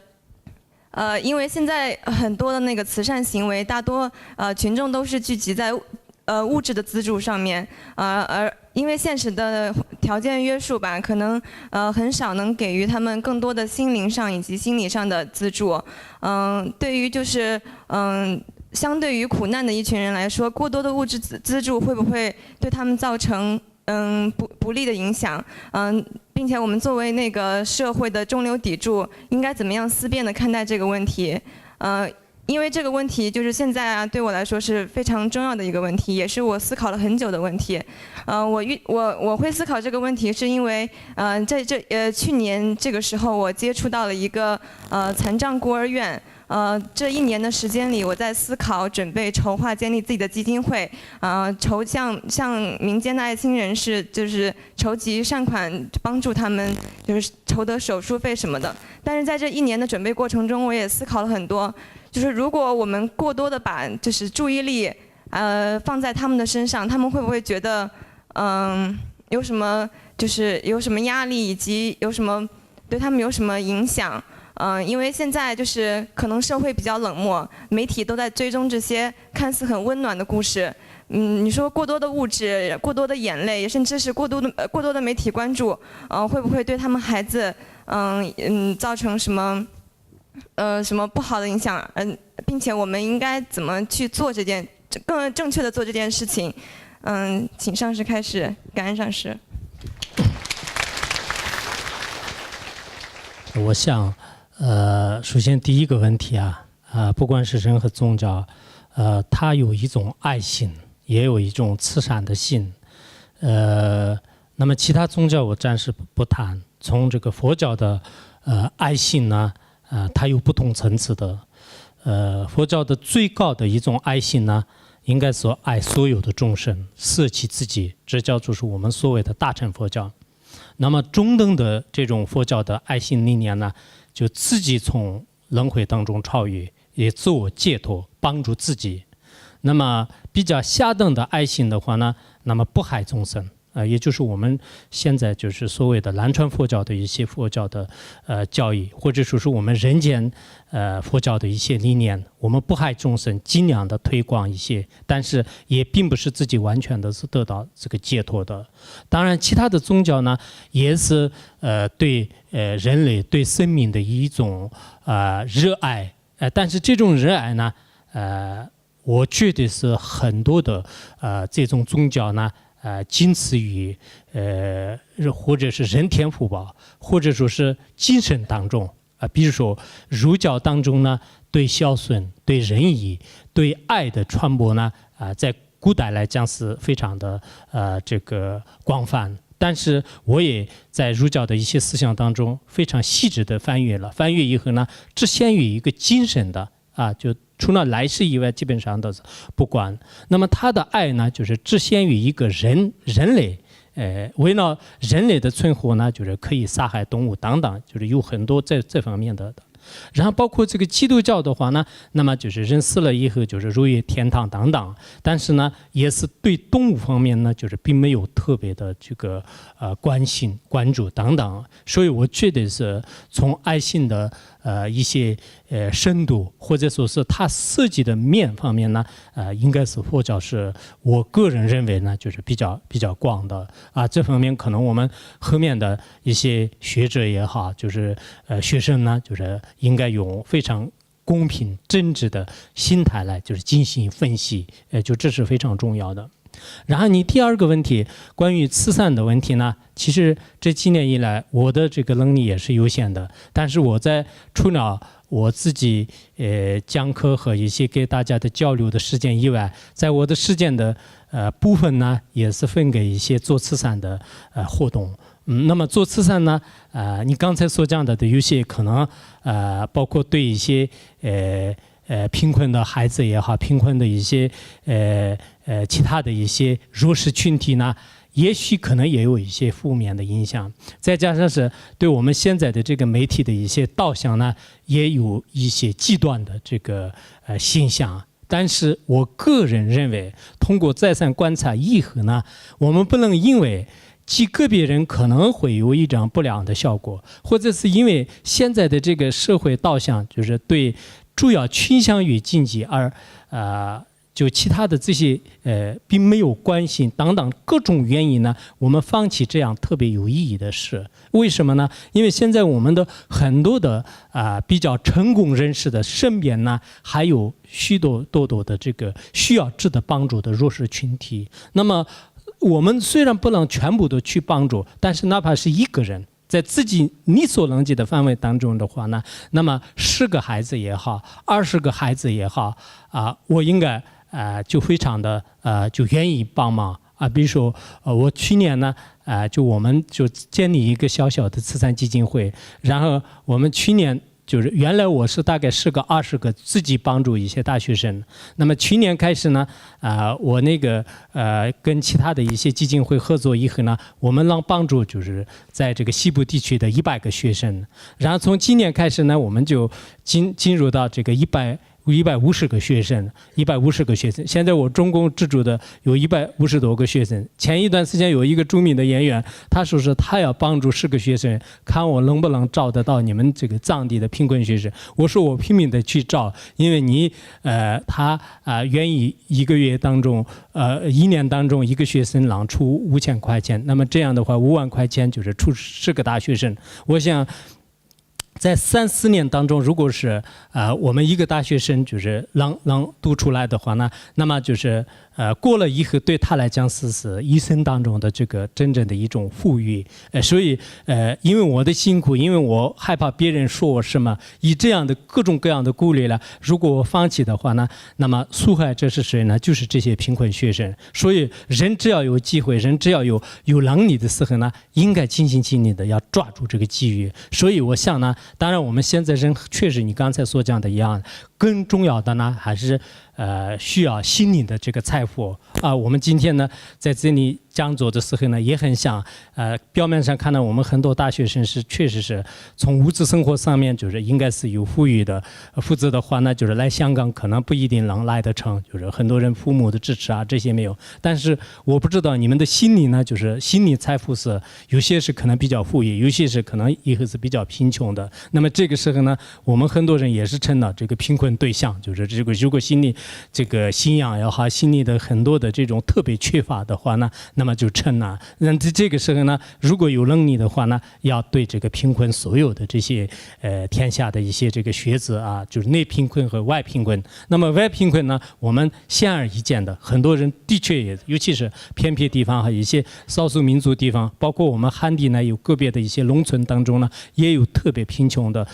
因为现在很多的那个慈善行为，大多群众都是聚集在物质的资助上面，而因为现实的条件约束吧，可能很少能给予他们更多的心灵上以及心理上的资助。对于就是相对于苦难的一群人来说，过多的物质资助会不会对他们造成不利的影响？并且我们作为那个社会的中流砥柱，应该怎么样思辨地看待这个问题？因为这个问题就是现在啊，对我来说是非常重要的一个问题，也是我思考了很久的问题。我会思考这个问题，是因为去年这个时候我接触到了一个残障孤儿院。这1年的时间里，我在思考、准备、筹划建立自己的基金会，向民间的爱心人士就是筹集善款，帮助他们就是筹得手术费什么的。但是在这1年的准备过程中，我也思考了很多，就是如果我们过多的把就是注意力放在他们的身上，他们会不会觉得有什么压力，以及对他们有什么影响？因为现在就是可能社会比较冷漠，媒体都在追踪这些看似很温暖的故事。你说过多的物质、过多的眼泪，甚至是过多的媒体关注，会不会对他们孩子造成什么不好的影响？并且我们应该怎么去做更正确的做这件事情？请上师开始，感恩上师。我想。首先第一个问题不管是任何宗教，它有一种爱心，也有一种慈善的心。那么其他宗教我暂时不谈。从这个佛教的爱心呢，它有不同层次的。佛教的最高的一种爱心呢，应该是爱所有的众生，舍弃自己，这叫做是我们所谓的大乘佛教。那么中等的这种佛教的爱心理念呢，就自己从轮回当中超越，也自我解脱，帮助自己。那么比较下等的爱心的话呢，那么不害众生，也就是我们现在就是所谓的南传佛教的一些佛教的教义，或者说是我们人间佛教的一些理念，我们不害众生，尽量的推广一些，但是也并不是自己完全的是得到这个解脱的。当然其他的宗教呢，也是对人类对生命的一种热爱，但是这种热爱呢，我觉得是很多的这种宗教呢，仅次于或者是人天福报，或者说是精神当中比如说儒教当中呢，对孝顺、对仁义、对爱的传播呢，在古代来讲是非常的这个广泛。但是我也在儒教的一些思想当中非常细致的翻阅了，翻阅以后呢，只限于一个精神的就除了来世以外，基本上都是不管。那么他的爱呢，就是只限于一个人类，为了人类的存活呢，就是可以杀害动物等等，就是有很多这方面的。然后包括这个基督教的话呢，那么就是人死了以后就是入天堂等等，但是呢，也是对动物方面呢，就是并没有特别的这个关心、关注等等。所以我觉得是从爱心的一些深度，或者说是它涉及的面方面呢，应该是佛教是我个人认为呢，就是比较广的这方面可能我们后面的一些学者也好，就是学生呢，就是应该用非常公平正直的心态来就是进行分析，就这是非常重要的。然后你第二个问题关于慈善的问题呢，其实这几年以来我的这个能力也是有限的，但是我在除了我自己讲课和一些给大家的交流的时间以外，在我的时间的部分呢，也是分给一些做慈善的活动。那么做慈善呢，你刚才所讲的有些可能包括对一些贫困的孩子也好，贫困的一些其他的一些弱势群体呢，也许可能也有一些负面的影响，再加上是对我们现在的这个媒体的一些导向呢，也有一些极端的这个现象。但是我个人认为，通过再三观察以后呢，我们不能因为极个别人可能会有一种不良的效果，或者是因为现在的这个社会导向就是对主要倾向于经济而就其他的这些并没有关系等等各种原因呢，我们放弃这样特别有意义的事。为什么呢？因为现在我们的很多的比较成功人士的身边呢，还有许多的这个需要值得帮助的弱势群体。那么我们虽然不能全部都去帮助，但是哪怕是一个人，在自己力所能及的范围当中的话呢，那么10个孩子也好，20个孩子也好我应该就非常的就愿意帮忙比如说我去年呢就我们就建立一个小小的慈善基金会，然后我们去年就是原来我是大概10个20个自己帮助一些大学生，那么去年开始呢我那个跟其他的一些基金会合作以后呢，我们能帮助就是在这个西部地区的100个学生，然后从今年开始呢，我们就进入到这个150个学生，150个学生。现在我总共资助的有150多个学生。前一段时间有一个著名的演员，他说是他要帮助10个学生，看我能不能找得到你们这个藏地的贫困学生。我说我拼命的去找，因为你他愿意1个月当中1年当中1个学生能出5000块钱，那么这样的话5万块钱就是出10个大学生。我想在3-4年当中，如果是我们一个大学生就是能读出来的话呢，那么就是过了以后对他来讲是一生当中的这个真正的一种富裕。所以因为我的辛苦，因为我害怕别人说我什么，以这样的各种各样的顾虑了，如果我放弃的话呢，那么受害者是谁呢？就是这些贫困学生。所以人只要有机会，人只要有能力的时候呢，应该尽心尽力的要抓住这个机遇。所以我想呢，当然我们现在人确实你刚才所讲的一样，更重要的呢还是需要心灵的这个财富我们今天呢在这里讲座的时候呢，也很想表面上看到我们很多大学生是确实是从物质生活上面就是应该是有富裕的，否则的话呢就是来香港可能不一定能来得成，就是很多人父母的支持这些没有。但是我不知道你们的心理呢，就是心理财富是有些是可能比较富裕，有些是可能以后是比较贫穷的。那么这个时候呢，我们很多人也是成了这个贫困对象，就是这个如果心理这个信仰也好，心理的很多的这种特别缺乏的话呢，那么就成了。那这个时候呢，如果有能力的话呢，要对这个贫困所有的这些天下的一些这个学子就是内贫困和外贫困。那么外贫困呢，我们显而易见的，很多人的确也，尤其是偏僻地方和一些少数民族地方，包括我们汉地呢，有个别的一些农村当中呢，也有特别贫穷的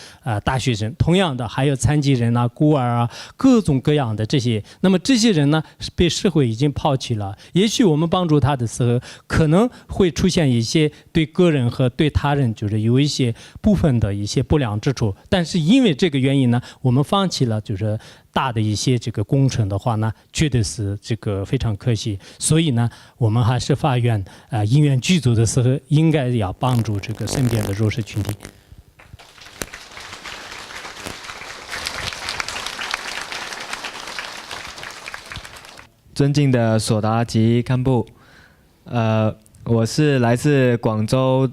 大学生。同样的，还有残疾人孤儿各种各样的这些。那么这些人呢，被社会已经抛弃了。也许我们帮助他的时候，可能会出现一些对个人和对他人就是有一些部分的一些不良之处，但是因为这个原因呢，我们放弃了就是大的一些这个工程的话呢，绝对是这个非常可惜。所以呢，我们还是发愿因缘具足的时候，应该要帮助这个身边的弱势群体。尊敬的索达吉堪布，我是来自广州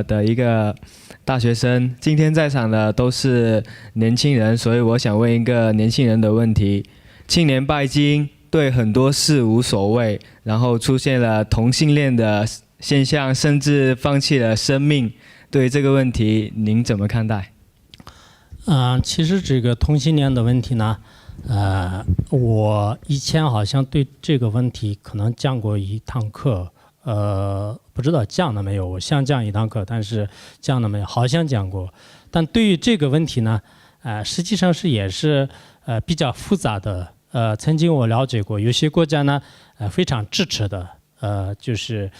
的一个大学生。今天在场的都是年轻人，所以我想问一个年轻人的问题：青年拜金，对很多事无所谓，然后出现了同性恋的现象，甚至放弃了生命。对于这个问题，您怎么看待？其实这个同性恋的问题呢，我以前好像对这个问题可能讲过一堂课，不知道讲了没有。我想讲一堂课，但是讲了没有，好像讲过。但对于这个问题呢，实际上是也是比较复杂的。曾经我了解过，有些国家呢，非常支持的，就是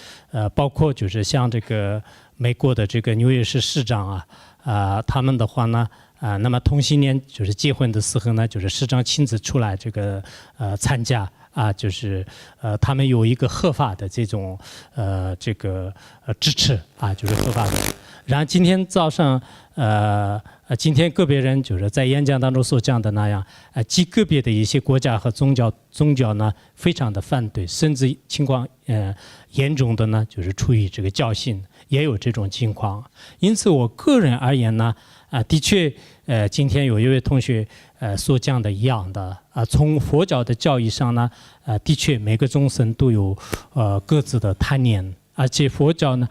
包括就是像这个美国的这个纽约市市长他们的话呢。那么同性恋就是结婚的时候呢，就是市长亲自出来这个参加就是他们有一个合法的这种这个支持就是合法的。然后今天早上今天个别人就是在演讲当中所讲的那样，极个别的一些国家和宗教呢非常的反对，甚至情况严重的呢就是出于这个教训，也有这种情况。因此我个人而言呢，的确今天有一位同学所讲的一样的从佛教的教义上呢，的确每个众生都有各自的贪念。而且佛教呢，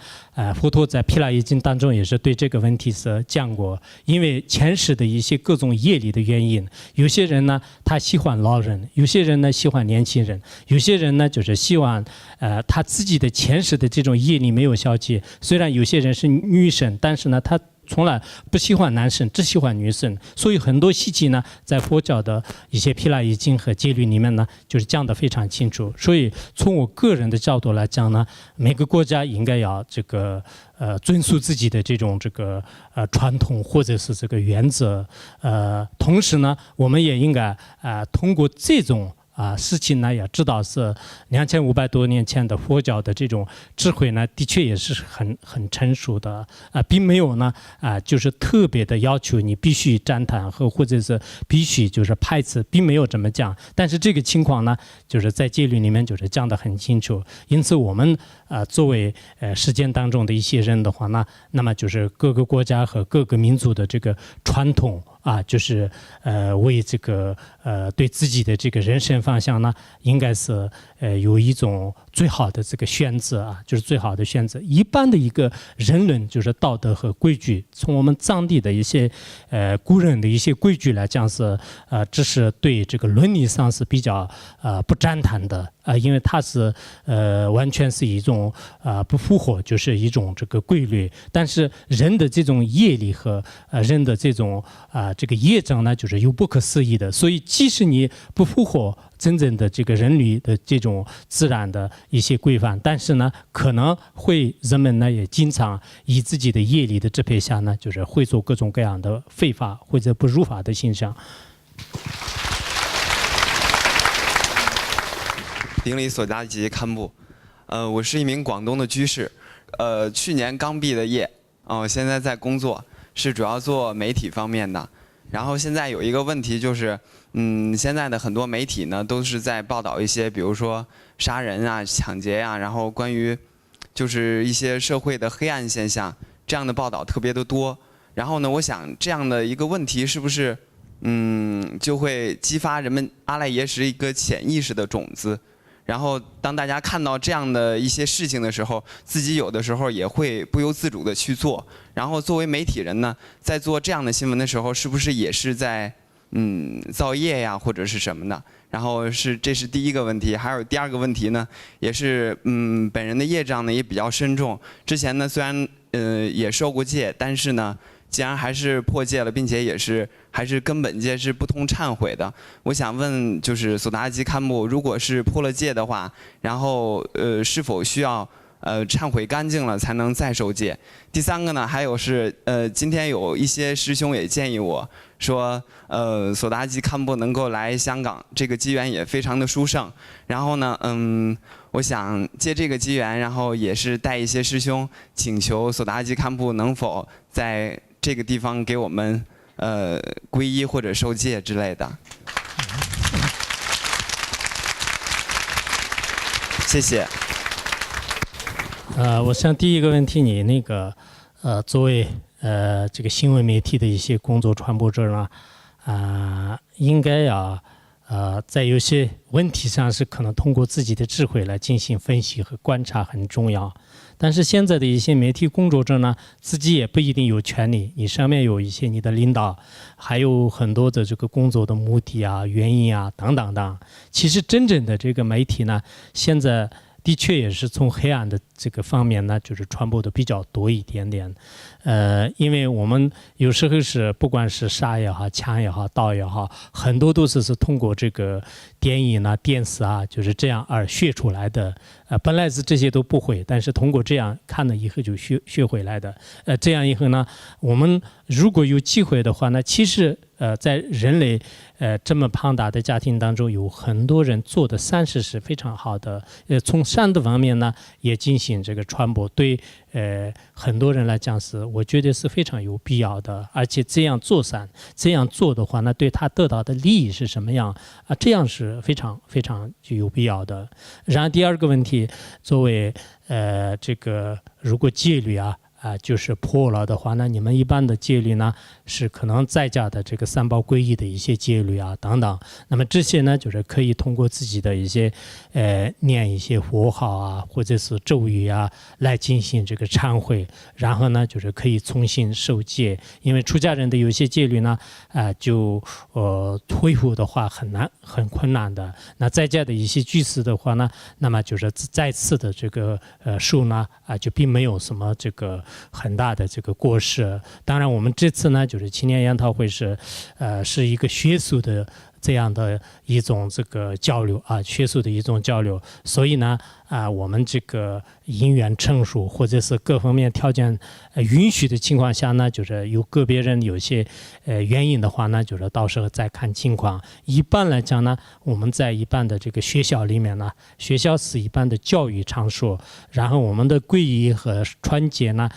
佛陀在《毗赖耶经》当中也是对这个问题是讲过，因为前世的一些各种业力的原因，有些人呢他喜欢老人，有些人呢喜欢年轻人，有些人呢就是希望他自己的前世的这种业力没有消解。虽然有些人是女生，但是呢他从来不喜欢男生，只喜欢女生，所以很多细节呢，在佛教的一些毗赖耶经和戒律里面呢，就是讲得非常清楚。所以从我个人的角度来讲呢，每个国家应该要这个遵守自己的这种传统或者是这个原则，同时呢，我们也应该通过这种事情呢，也知道是2500多年前的佛教的这种智慧呢，的确也是很成熟的并没有呢就是特别的要求你必须赞叹或者是必须就是排斥，并没有这么讲。但是这个情况呢，就是在戒律里面就是讲得很清楚。因此我们作为世间当中的一些人的话呢，那么就是各个国家和各个民族的这个传统就是为这个对自己的这个人生方向呢，应该是有一种最好的这个选择就是最好的选择。一般的一个人伦就是道德和规矩，从我们藏地的一些古人的一些规矩来讲是这是对这个伦理上是比较不赞叹的因为它是完全是一种不符合就是一种这个规律。但是人的这种业力和人的这种这个业障呢，就是有不可思议的。所以即使你不符合真正的这个人类的这种自然的一些规范，但是呢，可能会人们呢也经常以自己的业力的支配下呢，就是会做各种各样的非法或者不如法的现象。顶礼所达吉堪布，我是一名广东的居士，去年刚毕的业，现在在工作，是主要做媒体方面的。然后现在有一个问题就是，现在的很多媒体呢都是在报道一些，比如说杀人抢劫然后关于就是一些社会的黑暗现象，这样的报道特别的多。然后呢，我想这样的一个问题是不是，就会激发人们阿赖耶识一个潜意识的种子。然后当大家看到这样的一些事情的时候，自己有的时候也会不由自主的去做。然后作为媒体人呢，在做这样的新闻的时候，是不是也是在造业或者是什么的？然后这是第一个问题。还有第二个问题呢，也是本人的业障呢也比较深重。之前呢虽然也受过戒，但是呢既然还是破戒了，并且也是还是根本戒是不通忏悔的。我想问，就是索达吉堪布，如果是破了戒的话，然后是否需要忏悔干净了才能再受戒？第三个呢，还有是今天有一些师兄也建议我说，索达吉堪布能够来香港，这个机缘也非常的殊胜。然后呢，我想借这个机缘，然后也是带一些师兄请求索达吉堪布能否在这个地方给我们皈依或者受戒之类的。谢谢。我想第一个问题，你那个作为这个新闻媒体的一些工作传播者呢，应该要在有些问题上是可能通过自己的智慧来进行分析和观察很重要。但是现在的一些媒体工作者呢，自己也不一定有权利，你上面有一些你的领导，还有很多的这个工作的目的原因等等等。其实真正的这个媒体呢，现在的确也是从黑暗的这个方面呢，就是传播的比较多一点点。因为我们有时候是不管是杀也好，抢也好，盗也好，很多都是通过这个电影电视就是这样而学出来的。本来是这些都不会，但是通过这样看了以后就学回来的。这样以后呢，我们如果有机会的话呢，其实在人类这么庞大的家庭当中，有很多人做的善事是非常好的。从善的方面呢，也进行这个传播，对很多人来讲我觉得是非常有必要的。而且这样做善，这样做的话呢，对他得到的利益是什么样这样是非常非常有必要的。然后第二个问题，作为这个如果戒律就是破了的话呢，你们一般的戒律呢是可能在家的这个三宝皈依的一些戒律啊等等。那么这些呢，就是可以通过自己的一些念一些佛号啊，或者是咒语啊，来进行这个忏悔，然后呢，就是可以重新受戒。因为出家人的有些戒律呢，就恢复的话很困难的。那在家的一些居士的话呢，那么就是再次的这个受呢就并没有什么这个很大的这个过失。当然我们这次呢就是青年研讨会是一个学术的这样的一种这个交流学术的一种交流，所以呢我们这个因缘成熟或者是各方面条件允许的情况下呢，就是有个别人有些原因的话呢，就是到时候再看情况。一般来讲呢，我们在一般的这个学校里面呢，学校是一般的教育场所，然后我们的皈依和传戒呢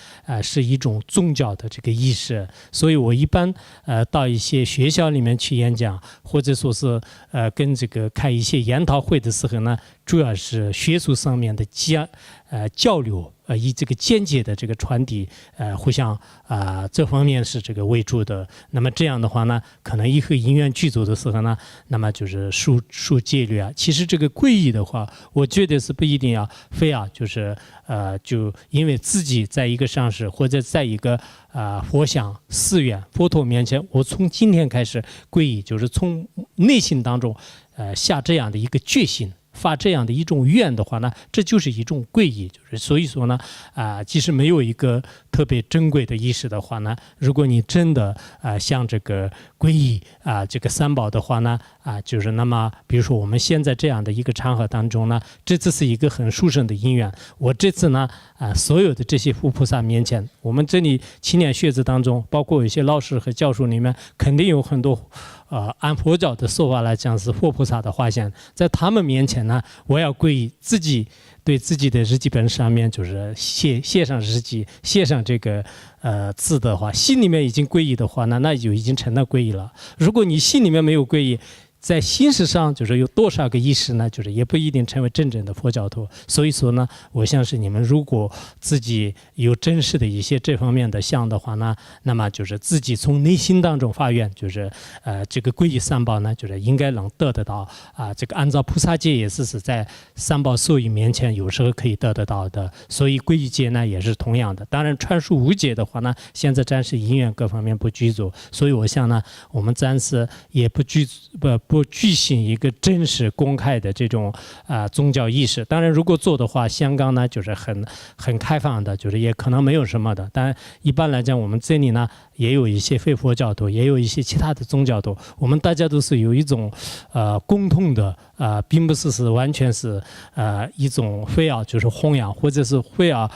是一种宗教的这个仪式，所以我一般到一些学校里面去演讲，或者说是跟这个开一些研讨会的时候呢，主要是学术上面的交流，以这个间接的这个传递，互相这方面是这个为主的。那么这样的话呢，可能以后因缘具足的时候呢，那么就是受戒律啊。其实这个皈依的话，我觉得是不一定要非要就是就因为自己在一个上师或者在一个佛像寺院佛陀面前，我从今天开始皈依，就是从内心当中下这样的一个决心，发这样的一种愿的话呢，这就是一种皈依。就是所以说呢，即使没有一个特别珍贵的仪式的话呢，如果你真的像这个皈依这个三宝的话呢，就是那么比如说我们现在这样的一个场合当中呢，这次是一个很殊胜的因缘。我这次呢所有的这些佛菩萨面前，我们这里青年学子当中，包括有些老师和教授里面，肯定有很多按佛教的说法来讲是佛菩萨的化现，在他们面前呢，我要皈依，自己对自己的日记本上面就是写上日记，写上这个字的话，心里面已经皈依的话呢，那就已经成了皈依了。如果你心里面没有皈依，在形式上就是有多少个仪式呢，就是也不一定成为真正的佛教徒。所以说呢，我相信你们如果自己有真实的一些这方面的想的话呢，那么就是自己从内心当中发愿，就是这个皈依三宝呢，就是应该能得到这个按照菩萨戒也是在三宝授予面前有时候可以得到的。所以皈依戒呢也是同样的。当然传述无戒的话呢，现在暂时因缘各方面不具足，所以我想呢，我们暂时也不举行一个真实公开的这种宗教仪式。当然如果做的话，香港呢就是很开放的，就是也可能没有什么的。但一般来讲，我们这里呢也有一些非佛教徒，也有一些其他的宗教徒，我们大家都是有一种共同的并不是完全是一种非要就是弘扬，或者是非要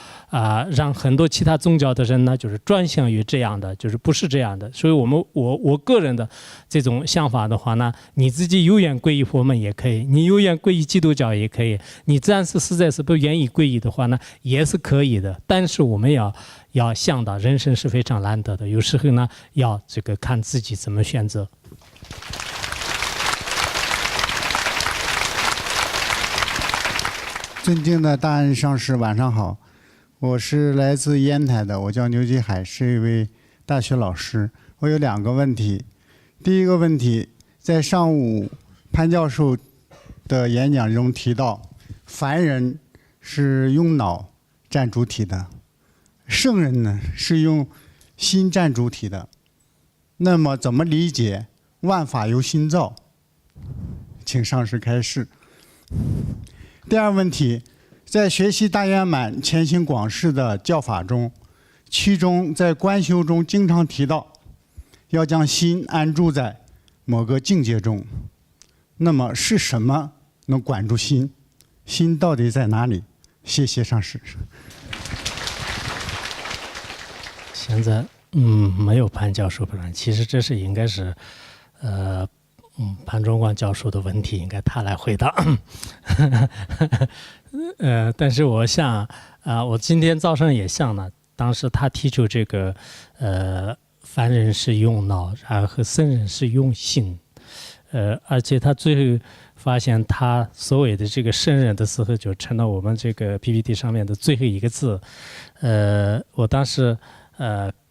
让很多其他宗教的人呢就是转向于这样的，就是不是这样的。所以我个人的这种想法的话呢，你自己有愿皈依佛门也可以，你有愿皈依基督教也可以，你暂时实在是不愿意皈依的话呢，也是可以的。但是我们要想到人生是非常难得的，有时候呢要这个看自己怎么选择。尊敬的大恩上师，晚上好，我是来自烟台的，我叫牛继海，是一位大学老师。我有2个问题。第一个问题，在上午潘教授的演讲中提到，凡人是用脑占主体的，圣人呢是用心占主体的。那么怎么理解万法由心造？请上师开示。第二问题，在学习大圆满前行广释的教法中，其中在观修中经常提到要将心安住在某个境界中。那么是什么能管住心？心到底在哪里？谢谢上师。现在没有潘教授不然，其实这是应该是潘忠光教授的问题，应该他来回答。但是我想我今天早上也想了，当时他提出这个凡人是用脑，然后僧人是用心，而且他最后发现他所谓的这个圣人的时候，就成了我们这个 PPT 上面的最后一个字。我当时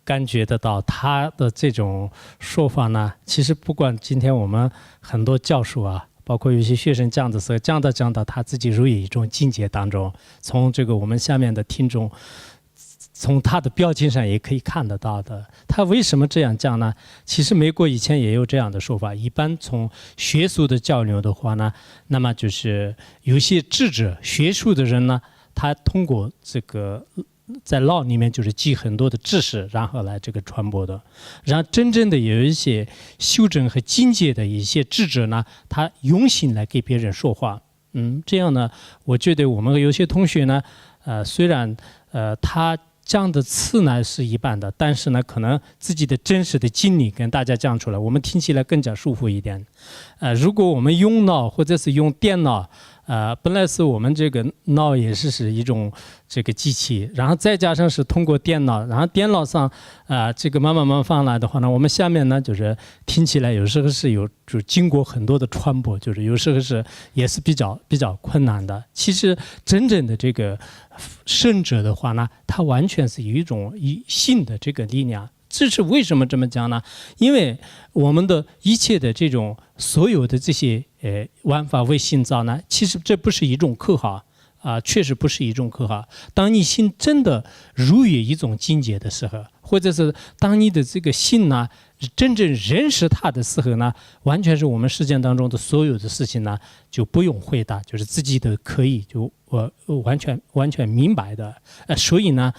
感觉得到他的这种说法呢，其实不管今天我们很多教授啊，包括有些学生讲的时候，讲到他自己入于一种境界当中，从这个我们下面的听众，从他的表情上也可以看得到的。他为什么这样讲呢？其实美国以前也有这样的说法，一般从学术的交流的话呢，那么就是有些智者学术的人呢，他通过这个在脑里面就是记很多的知识，然后来这个传播的。然后真正的有一些修正和境界的一些智者呢，他用心来给别人说话。这样呢，我觉得我们有些同学呢，虽然他讲的词呢是一般的，但是呢，可能自己的真实的经历跟大家讲出来，我们听起来更加舒服一点。如果我们用脑或者是用电脑，本来是我们这个脑也是一种这个机器，然后再加上是通过电脑，然后电脑上这个慢慢放来的话呢，我们下面呢就是听起来有时候是就经过很多的传播，就是有时候也是比较困难的。其实真正的这个圣者的话呢，他完全是有一种信的这个力量。这是为什么这么讲呢？因为我们的一切的这种所有的这些万法唯心造呢，其实这不是一种口号确实不是一种口号。当你心真的入于一种境界的时候，或者是当你的这个心呢真正认识它的时候呢，完全是我们实践当中的所有的事情呢就不用回答，就是自己的可以就完全明白的。所以呢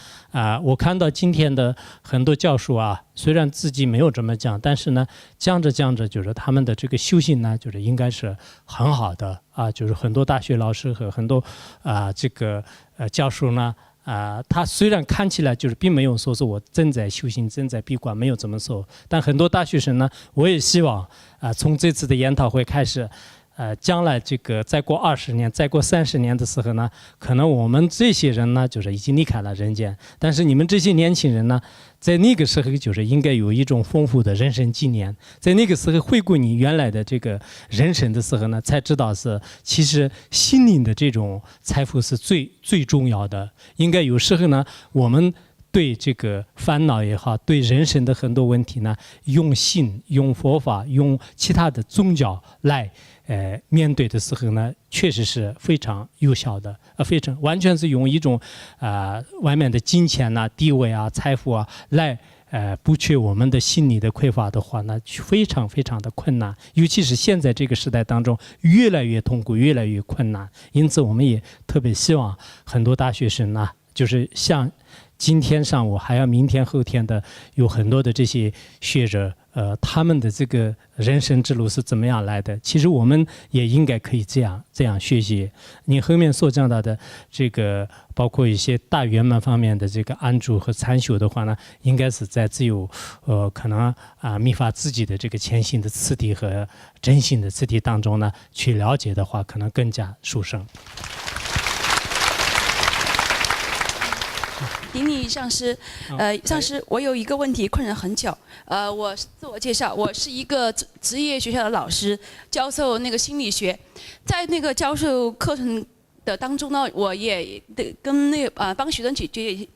我看到今天的很多教授虽然自己没有这么讲，但是呢讲着就是他们的这个修行呢就是应该是很好的就是很多大学老师和很多这个教授呢他虽然看起来就是并没有说是我正在修行正在闭关，没有这么说，但很多大学生呢，我也希望从这次的研讨会开始将来这个再过20年再过30年的时候呢，可能我们这些人呢就是已经离开了人间，但是你们这些年轻人呢在那个时候就是应该有一种丰富的人生经验，在那个时候回顾你原来的这个人生的时候呢，才知道是其实心灵的这种财富是最重要的。应该有时候呢我们对这个烦恼也好，对人生的很多问题呢，用信用佛法用其他的宗教来面对的时候呢，确实是非常有效的，非常完全是用一种外面的金钱地位财富来补缺我们的心理的匮乏的话呢，非常的困难，尤其是现在这个时代当中越来越痛苦，越来越困难。因此我们也特别希望很多大学生呢，就是像今天上午还有明天后天的有很多的这些学者他们的这个人生之路是怎么样来的，其实我们也应该可以这样学习。你后面所讲到的这个包括一些大圆满方面的这个安住和参修的话呢，应该是在只有可能密法自己的这个前行的次第和真心的次第当中呢去了解的话，可能更加殊胜。顶礼上师，上师，我有一个问题困扰很久。我自我介绍，我是一个职业学校的老师，教授那个心理学。在那个教授课程的当中呢，我也跟那个帮学生解决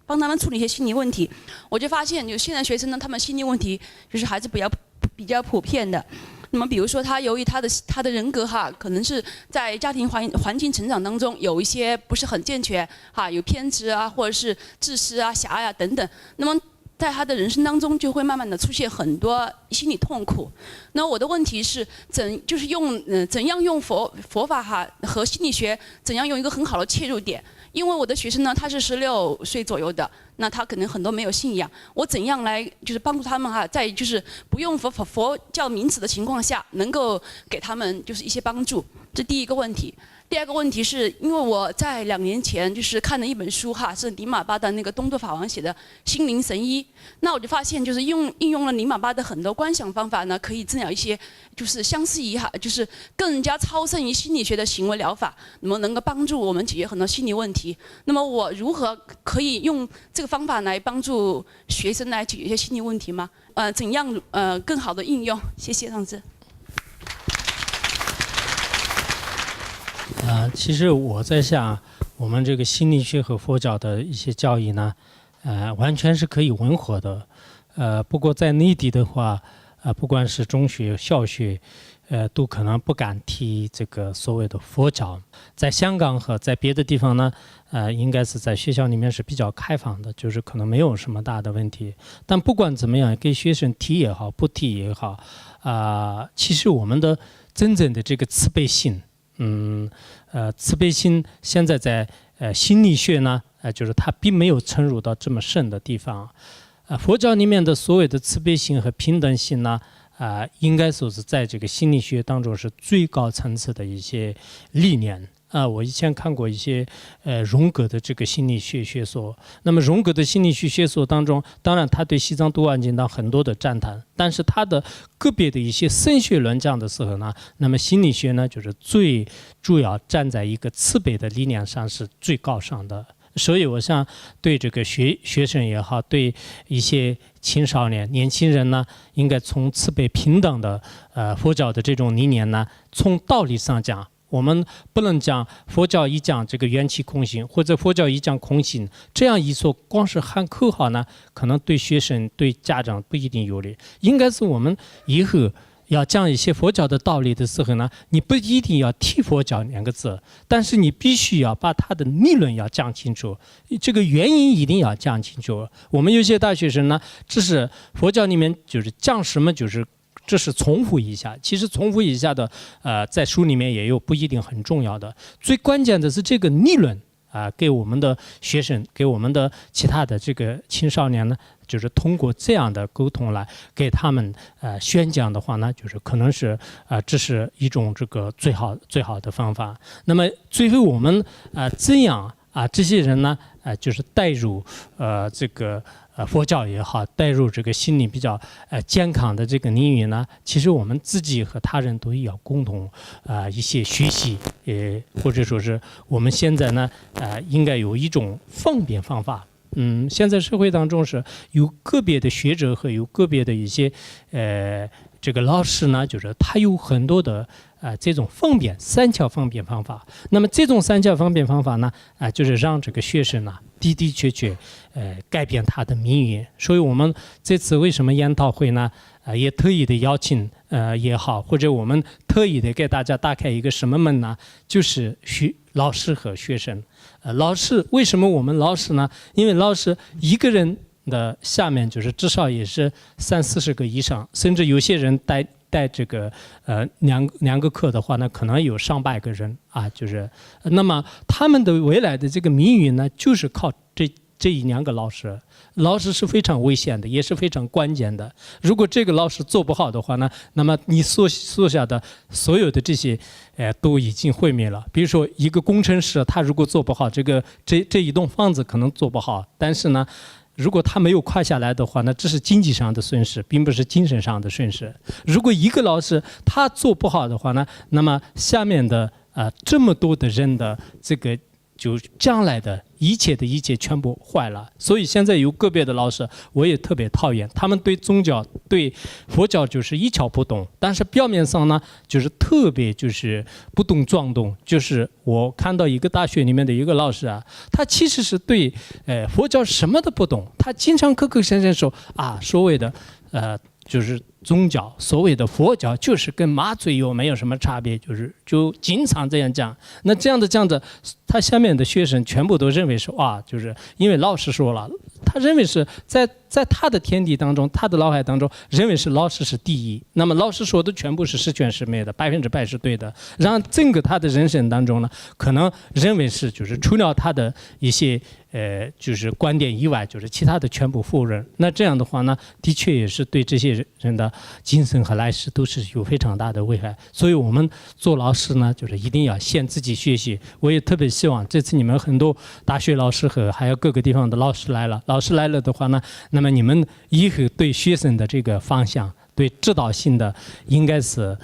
帮他们处理一些心理问题。我就发现，有现在学生呢，他们心理问题就是还是比较普遍的。那么比如说他由于他的人格可能是在家庭环境成长当中有一些不是很健全有偏执或者是自私狭隘等等，那么在他的人生当中就会慢慢的出现很多心理痛苦。那我的问题是怎样用佛法和心理学怎样用一个很好的切入点？因为我的学生呢，他是16岁左右的，那他可能很多没有信仰，我怎样来就是帮助他们在就是不用佛教名词的情况下，能够给他们就是一些帮助，这第一个问题。第二个问题是因为我在2年前就是看了一本书是尼玛巴的那个东渡法王写的《心灵神医》，那我就发现就是应用了尼玛巴的很多观想方法呢，可以治疗一些就是相似于就是更加超胜于心理学的行为疗法，那么能够帮助我们解决很多心理问题。那么我如何可以用这个方法来帮助学生来解决一些心理问题吗？怎样更好的应用？谢谢上师。其实我在想，我们这个心理学和佛教的一些教义呢，完全是可以吻合的。不过在内地的话，不管是中学、小学，都可能不敢提这个所谓的佛教。在香港和在别的地方呢，应该是在学校里面是比较开放的，就是可能没有什么大的问题。但不管怎么样，给学生提也好，不提也好，其实我们的真正的这个慈悲心，慈悲心现在在心理学呢，就是它并没有深入到这么深的地方。佛教里面的所谓的慈悲心和平等心呢，应该说是在这个心理学当中是最高层次的一些理念。我以前看过一些荣格的这个心理学学说。那么荣格的心理学学说当中，当然他对西藏多万经当很多的赞叹，但是他的个别的一些神学论讲的时候呢，那么心理学呢就是最主要站在一个慈悲的理念上是最高尚的。所以我想对这个学生也好，对一些青少年、年轻人呢，应该从慈悲平等的佛教的这种理念呢，从道理上讲，我们不能讲佛教一讲这个缘起空性，或者佛教一讲空性，这样一说，光是喊口号呢，可能对学生、对家长不一定有利。应该是我们以后要讲一些佛教的道理的时候呢，你不一定要提佛教两个字，但是你必须要把它的理论要讲清楚，这个原因一定要讲清楚。我们有些大学生呢，只是佛教里面就是讲什么就是这是重复一下，其实重复一下的在书里面也有，不一定很重要的。最关键的是这个理论给我们的学生，给我们的其他的这个青少年呢，就是通过这样的沟通来给他们宣讲的话呢，就是可能是这是一种这个最好的方法。那么最后我们怎样这些人呢就是带入这个佛教也好，带入这个心理比较健康的这个领域呢，其实我们自己和他人都要共同一些学习，或者说是我们现在呢应该有一种方便方法。现在社会当中是有个别的学者和有个别的一些这个老师呢，就是他有很多的这种三桥方便方法。那么这种三桥方便方法呢，就是让这个学生呢的确改变他的命运。所以我们这次为什么研讨会呢，也特意的邀请也好，或者我们特意的给大家打开一个什么门呢？就是老师和学生。老师为什么我们老师呢？因为老师一个人的下面就是至少也是30-40个以上，甚至有些人带这个两个课的话呢，可能有上百个人就是那么他们的未来的这个命运呢，就是靠这1-2个老师。老师是非常危险的，也是非常关键的。如果这个老师做不好的话呢，那么你所下的所有的这些都已经毁灭了。比如说一个工程师，他如果做不好这一栋房子可能做不好，但是呢如果他没有垮下来的话呢，这是经济上的损失，并不是精神上的损失。如果一个老师他做不好的话呢，那么下面的这么多的人的这个就将来的一切全部坏了。所以现在有个别的老师我也特别讨厌，他们对宗教对佛教就是一窍不懂，但是表面上呢就是特别就是不懂装懂。就是我看到一个大学里面的一个老师他其实是对佛教什么都不懂，他经常口口声声说所谓的就是宗教，所谓的佛教就是跟麻醉药没有什么差别，就经常这样讲。那这样的讲着，他下面的学生全部都认为是就是因为老师说了，他认为是在他的天地当中，他的脑海当中认为是老师是第一，那么老师说的全部是十全十美的，100%是对的。然后整个他的人生当中呢，可能认为是就是除了他的一些就是观点以外，就是其他的全部否认。那这样的话呢，的确也是对这些人的精神和来世都是有非常大的危害。所以我们做老师呢，就是一定要先自己学习。我也特别希望这次你们很多大学老师和还有各个地方的老师来了的话呢，那么你们以后对学生的这个方向，对指导性的应该是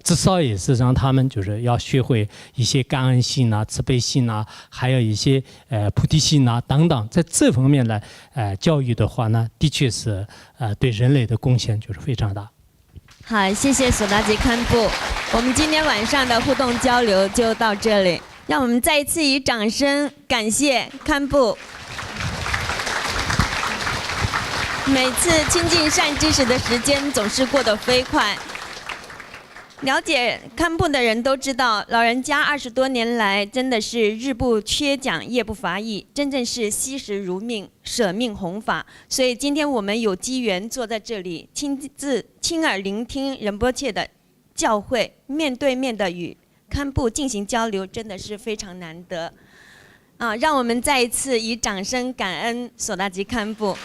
至少也是让他们就是要学会一些感恩心慈悲心还有一些菩提心等等，在这方面来教育的话呢，的确是对人类的贡献就是非常大。好，谢谢索达吉堪布。我们今天晚上的互动交流就到这里。让我们再一次以掌声感谢堪布。每次亲近善知识的时间总是过得飞快。了解堪布的人都知道，老人家20多年来真的是日不缺讲，夜不乏益，真正是惜时如命，舍命弘法。所以今天我们有机缘坐在这里，亲耳聆听仁波切的教诲，面对面的与堪布进行交流，真的是非常难得。让我们再一次以掌声感恩索达吉堪布。